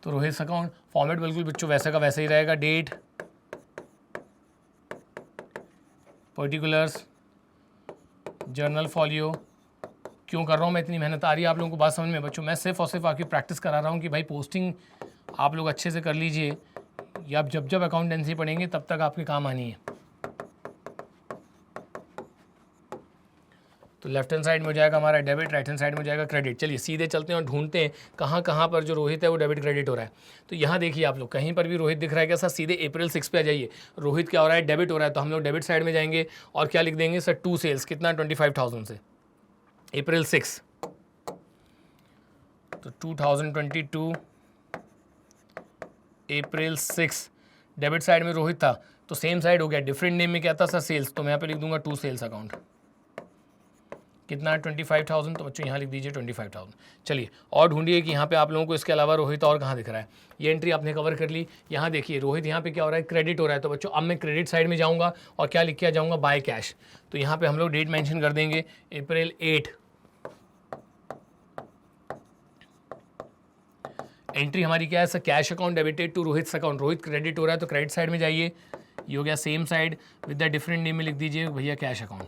तो रोहित अकाउंट फॉर्मेट बिल्कुल बच्चों वैसा का वैसा ही रहेगा, डेट, पर्टिकुलर्स, जर्नल फॉलियो। क्यों कर रहा हूँ मैं इतनी मेहनत, आ रही है आप लोगों को बात समझ में बच्चों? मैं सिर्फ और सिर्फ आपकी प्रैक्टिस करा रहा हूँ कि भाई पोस्टिंग आप लोग अच्छे से कर लीजिए, या आप जब जब अकाउंटेंसी पढ़ेंगे तब तक आपके काम आनी है। तो लेफ्ट हैंड साइड में हो जाएगा हमारा डेबिट, राइट हैंड साइड में हो जाएगा क्रेडिट। चलिए सीधे चलते हैं और ढूंढते हैं कहाँ कहाँ पर जो रोहित है वो डेबिट क्रेडिट हो रहा है। तो यहाँ देखिए आप लोग कहीं पर भी रोहित दिख रहा है क्या सर? सीधे अप्रैल 6 पे आ जाइए, रोहित क्या हो रहा है डेबिट हो रहा है, तो हम लोग डेबिट साइड में जाएंगे और क्या लिख देंगे सर टू सेल्स, कितना 25,000 से अप्रैल 6। तो 2022 अप्रैल 6 डेबिट साइड में रोहित था, तो सेम साइड हो गया, डिफरेंट नेम में क्या था सर सेल्स, तो मैं यहाँ पे लिख दूंगा टू सेल्स अकाउंट, कितना 25,000, तो बच्चों यहाँ लिख दीजिए 25,000। चलिए और ढूंढिए कि यहाँ पे आप लोगों को इसके अलावा रोहित और कहाँ दिख रहा है। ये एंट्री आपने कवर कर ली। यहाँ देखिए रोहित यहाँ पे क्या हो रहा है, क्रेडिट हो रहा है, तो बच्चों अब मैं क्रेडिट साइड में जाऊँगा और क्या लिख के आ जाऊँगा, बाय कैश। तो यहाँ पे हम लोग डेट मेंशन कर देंगे अप्रैल 8। एंट्री हमारी क्या है sir, cash account debited to Rohit account, Rohit credit हो रहा है तो क्रेडिट साइड में जाइए, ये हो गया same side with the different name में लिख दीजिए भैया कैश अकाउंट,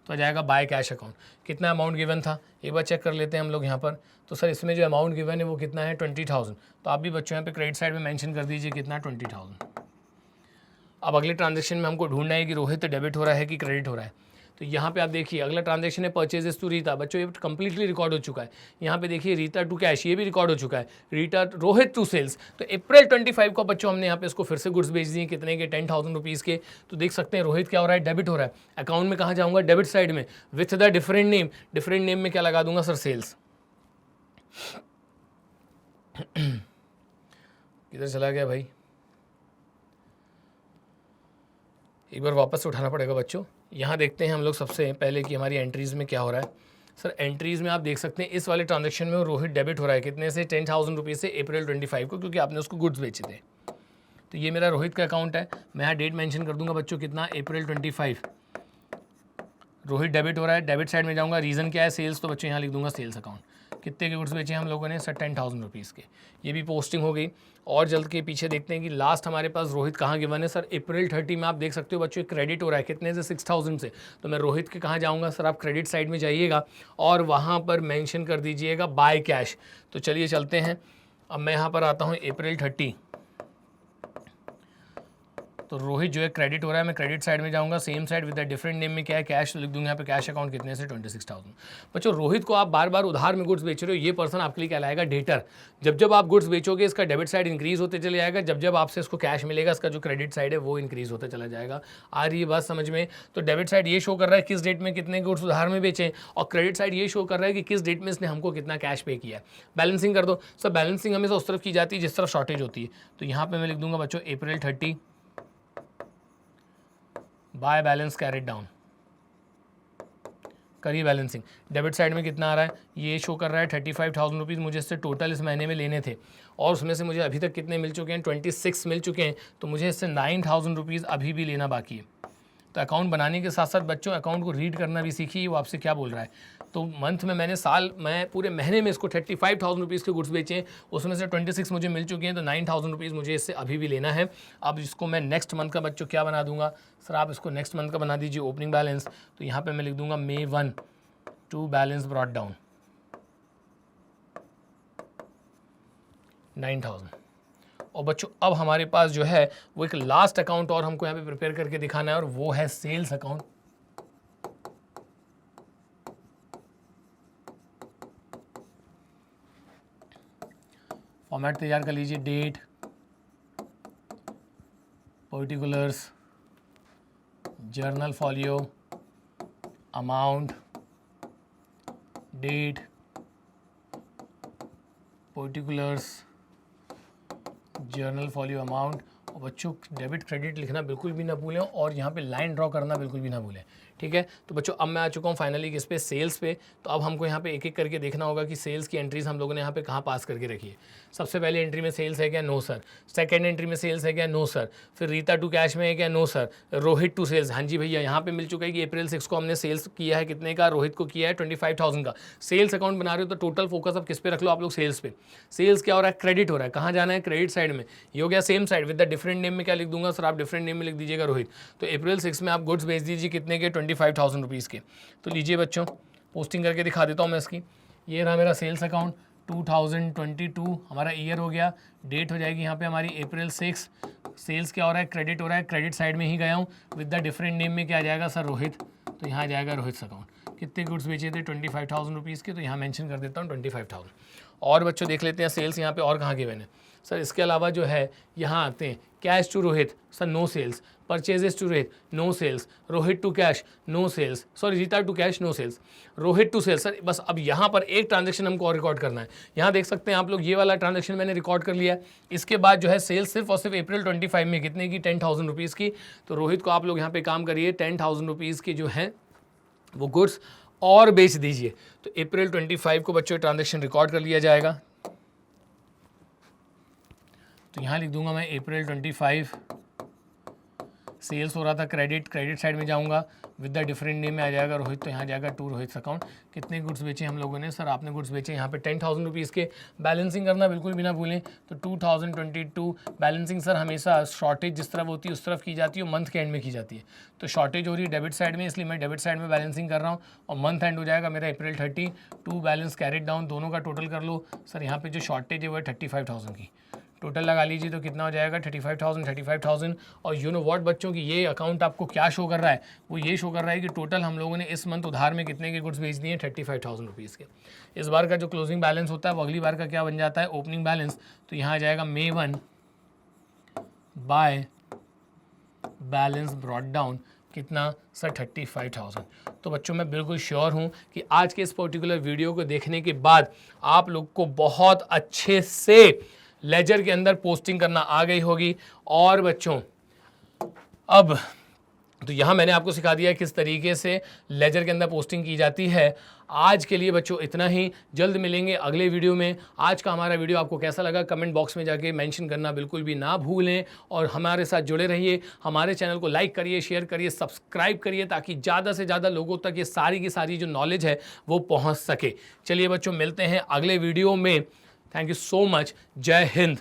तो आ जाएगा बाय कैश अकाउंट। कितना अमाउंट गिवन था एक बार चेक कर लेते हैं हम लोग यहाँ पर। तो सर इसमें जो अमाउंट गिवन है वो कितना है 20,000, तो आप भी बच्चों यहाँ पे क्रेडिट साइड में मेंशन कर दीजिए कितना 20,000। अब अगले ट्रांजेक्शन में हमको ढूंढना है कि रोहित डेबिट हो रहा है कि क्रेडिट हो रहा है। तो यहाँ पे आप देखिए अगला ट्रांजेक्शन है परचेजेस टू रीता, बच्चों ये कंप्लीटली रिकॉर्ड हो चुका है। यहाँ पे देखिए रीता टू कैश, ये भी रिकॉर्ड हो चुका है। रीता रोहित टू सेल्स, तो अप्रैल 25 को बच्चों हमने यहाँ पे इसको फिर से गुड्स बेच दिए, कितने के 10,000 रुपीज़ के। तो देख सकते हैं रोहित क्या हो रहा है, डेबिट हो रहा है। अकाउंट में कहाँ जाऊँगा, डेबिट साइड में with the different name, different name में क्या लगा दूंगा सर सेल्स। किधर चला गया भाई, एक बार वापस से उठाना पड़ेगा बच्चों। यहाँ देखते हैं हम लोग सबसे पहले कि हमारी एंट्रीज़ में क्या हो रहा है। सर एंट्रीज़ में आप देख सकते हैं इस वाले ट्रांजैक्शन में रोहित डेबिट हो रहा है कितने से, 10,000 रुपीज़ से अप्रैल 25 को, क्योंकि आपने उसको गुड्स बेचे थे। तो ये मेरा रोहित का अकाउंट है। मैं यहाँ डेट मेंशन कर दूंगा बच्चों कितना, अप्रैल 25। रोहित डेबिट हो रहा है, डेबिट साइड में जाऊँगा, रीज़न क्या है सेल्स, तो बच्चों यहाँ लिख दूंगा सेल्स अकाउंट। कितने के गुड्स बेचे हम लोगों ने सर, 10,000 रुपीज़ के। ये भी पोस्टिंग हो गई। और जल्द के पीछे देखते हैं कि लास्ट हमारे पास रोहित कहाँ गिवन है सर, अप्रैल 30 में आप देख सकते हो बच्चों क्रेडिट हो रहा है कितने से, 6,000 से। तो मैं रोहित के कहाँ जाऊँगा सर, आप क्रेडिट साइड में जाइएगा और वहाँ पर मेंशन कर दीजिएगा बाय कैश। तो चलिए चलते हैं, अब मैं यहाँ पर आता हूँ अप्रैल 30। तो रोहित जो है क्रेडिट हो रहा है, मैं क्रेडिट साइड में जाऊंगा, same side with the different name में क्या है कैश, लिख दूंगा यहाँ पे कैश अकाउंट कितने से 26,000। बच्चों रोहित को आप बार बार उधार में गुड्स बेच रहे हो, ये पर्सन आपके लिए कहलाएगा डेटर। जब जब आप गुड्स बेचोगे इसका डेबिट साइड इंक्रीज होते चले जाएगा, जब जब आपसे इसको कैश मिलेगा इसका जो क्रेडिट साइड है वो इंक्रीज होता चला जाएगा। आ रही है बात समझ में। तो डेबिट साइड ये शो कर रहा है किस डेट में कितने गुड्स उधार में बेचे, और क्रेडिट साइड ये शो कर रहा है कि किस डेट में इसने हमको कितना कैश पे किया है। बैलेंसिंग कर दो सर, बैलेंसिंग हमेशा उस तरफ की जाती है जिस तरफ शॉर्टेज होती है। तो यहाँ पे मैं लिख दूंगा बच्चों अप्रैल 30 बाय बैलेंस कैरिड डाउन, करिए बैलेंसिंग। डेबिट साइड में कितना आ रहा है, ये शो कर रहा है 35,000 रुपीज़ मुझे इससे टोटल इस महीने में लेने थे, और उसमें से मुझे अभी तक कितने मिल चुके हैं, 26 मिल चुके हैं। तो मुझे इससे 9,000 रुपीज़ अभी भी लेना बाकी है। तो अकाउंट बनाने के साथ साथ बच्चों अकाउंट को रीड करना भी सीखिए, वो आपसे क्या बोल रहा है। तो मंथ में मैं पूरे महीने में इसको 35,000 रुपीज़ के गुड्स बेचे हैं, उसमें से 26 मुझे मिल चुके हैं, तो 9,000 रुपीज़ मुझे इससे अभी भी लेना है। अब इसको मैं नेक्स्ट मंथ का बच्चों क्या बना दूंगा सर, आप इसको नेक्स्ट मंथ का बना दीजिए ओपनिंग बैलेंस। तो यहाँ पर मैं लिख दूंगा May 1 to balance brought down 9,000। और बच्चों अब हमारे पास जो है वो एक लास्ट अकाउंट और हमको यहाँ पे प्रिपेयर करके दिखाना है, और वो है सेल्स अकाउंट। फॉर्मेट तैयार कर लीजिए, date, particulars, journal folio, amount, date, particulars, journal folio, amount. और बच्चों डेबिट क्रेडिट लिखना बिल्कुल भी ना भूलें, और यहाँ पे लाइन ड्रॉ करना बिल्कुल भी ना भूलें, ठीक है। तो बच्चों अब मैं आ चुका हूँ फाइनली किस पे, सेल्स पे। तो अब हमको यहाँ पे एक एक करके देखना होगा कि सेल्स की एंट्रीज हम लोगों ने यहाँ पे कहाँ पास करके रखी है। सबसे पहले एंट्री में सेल्स है क्या, नो सर। सेकंड एंट्री में सेल्स है क्या, नो सर। फिर रीता टू कैश में है क्या, no sir. Rohit to sales, हाँ जी भैया यहाँ पे मिल चुका है कि अप्रैल 6 को हमने सेल्स किया है कितने का, रोहित को किया है 25,000 का। सेल्स अकाउंट बना रहे हो तो टोटल फोकस अब किस पे रख लो आप लोग, सेल्स पे। सेल्स क्या हो रहा है, क्रेडिट हो रहा है, कहाँ जाना है, क्रेडिट साइड में। ये हो गया same side with the different name में क्या लिख दूंगा सर, आप डिफरेंट नेम में लिख दीजिएगा रोहित। तो अप्रैल 6 में आप गुड्स भेज दीजिए कितने के, 25,000 रुपीज़ के। तो लीजिए बच्चों पोस्टिंग करके दिखा देता हूँ मैं इसकी। ये रहा मेरा सेल्स अकाउंट 2022 हमारा ईयर हो गया, डेट हो जाएगी यहाँ पे हमारी अप्रैल 6। सेल्स क्या हो रहा है, क्रेडिट हो रहा है, क्रेडिट साइड में ही गया हूँ, विद द डिफरेंट नेम में क्या आ जाएगा सर, रोहित। तो यहाँ आ जाएगा रोहित अकाउंट। कितने गुड्स बेचे थे, 25,000 रुपीज़ के, तो यहाँ मेंशन कर देता हूँ 25,000। और बच्चों देख लेते हैं सेल्स यहाँ पे और कहाँ गिवन है सर। इसके अलावा जो है यहाँ आते हैं cash to Rohit sir no sales, purchases to Rohit no sales, Rohit to cash no sales, sorry Rita to cash no sales, Rohit to sales. Sir बस अब यहाँ पर एक ट्रांजेक्शन हमको और रिकॉर्ड करना है। यहाँ देख सकते हैं आप लोग ये वाला ट्रांजेक्शन मैंने रिकॉर्ड कर लिया है। इसके बाद जो है सेल्स सिर्फ और सिर्फ अप्रैल 25 में कितने की 10,000 रुपीज़ की। तो रोहित को आप लोग यहाँ पे काम करिए 10,000 रुपीज़ की जो है वो गुड्स और बेच दीजिए। तो अप्रैल 25 को बच्चों ट्रांजेक्शन रिकॉर्ड कर लिया जाएगा। तो यहाँ लिख दूंगा मैं अप्रैल 25 सेल्स हो रहा था, क्रेडिट साइड में जाऊंगा, विद द डिफरेंट नेम में आ जाएगा रोहित। तो यहाँ जाएगा टू रोहित अकाउंट। कितने गुड्स बेचे हम लोगों ने? सर आपने गुड्स बेचे यहाँ पे 10,000 रुपीज़ के। बैलेंसिंग करना बिल्कुल भी ना भूलें। तो 2022 बैलेंसिंग सर हमेशा शॉर्टेज जिस तरफ होती है उस तरफ की जाती है, मंथ के एंड में की जाती है। तो शॉर्टेज हो रही है डेबिट साइड में, इसलिए मैं डेबिट साइड में बैलेंसिंग कर रहा हूँ और मंथ एंड हो जाएगा मेरा अप्रैल 30। टू बैलेंस कैरेट डाउन, दोनों का टोटल कर लो। सर यहाँ पे जो शॉर्टेज है वो है 35,000 की, टोटल लगा लीजिए तो कितना हो जाएगा 35,000। और यू नो व्हाट बच्चों की ये अकाउंट आपको क्या शो कर रहा है? वो ये शो कर रहा है कि टोटल हम लोगों ने इस मंथ उधार में कितने के गुड्स बेच दिए? 35,000 रुपीज़ के। इस बार का जो क्लोजिंग बैलेंस होता है वो अगली बार का क्या बन जाता है? Opening balance. तो यहाँ आ जाएगा May 1 by balance brought down कितना? सर 35,000। तो बच्चों मैं बिल्कुल श्योर हूँ कि आज के इस पर्टिकुलर वीडियो को देखने के बाद आप लोग को बहुत अच्छे से लेजर के अंदर पोस्टिंग करना आ गई होगी। और बच्चों अब तो यहाँ मैंने आपको सिखा दिया किस तरीके से लेजर के अंदर पोस्टिंग की जाती है। आज के लिए बच्चों इतना ही, जल्द मिलेंगे अगले वीडियो में। आज का हमारा वीडियो आपको कैसा लगा कमेंट बॉक्स में जाके मेंशन करना बिल्कुल भी ना भूलें और हमारे साथ जुड़े रहिए। हमारे चैनल को लाइक करिए, शेयर करिए, सब्सक्राइब करिए ताकि ज़्यादा से ज़्यादा लोगों तक ये सारी की सारी जो नॉलेज है वो पहुँच सके। चलिए बच्चों मिलते हैं अगले वीडियो में। Thank you so much. जय हिंद।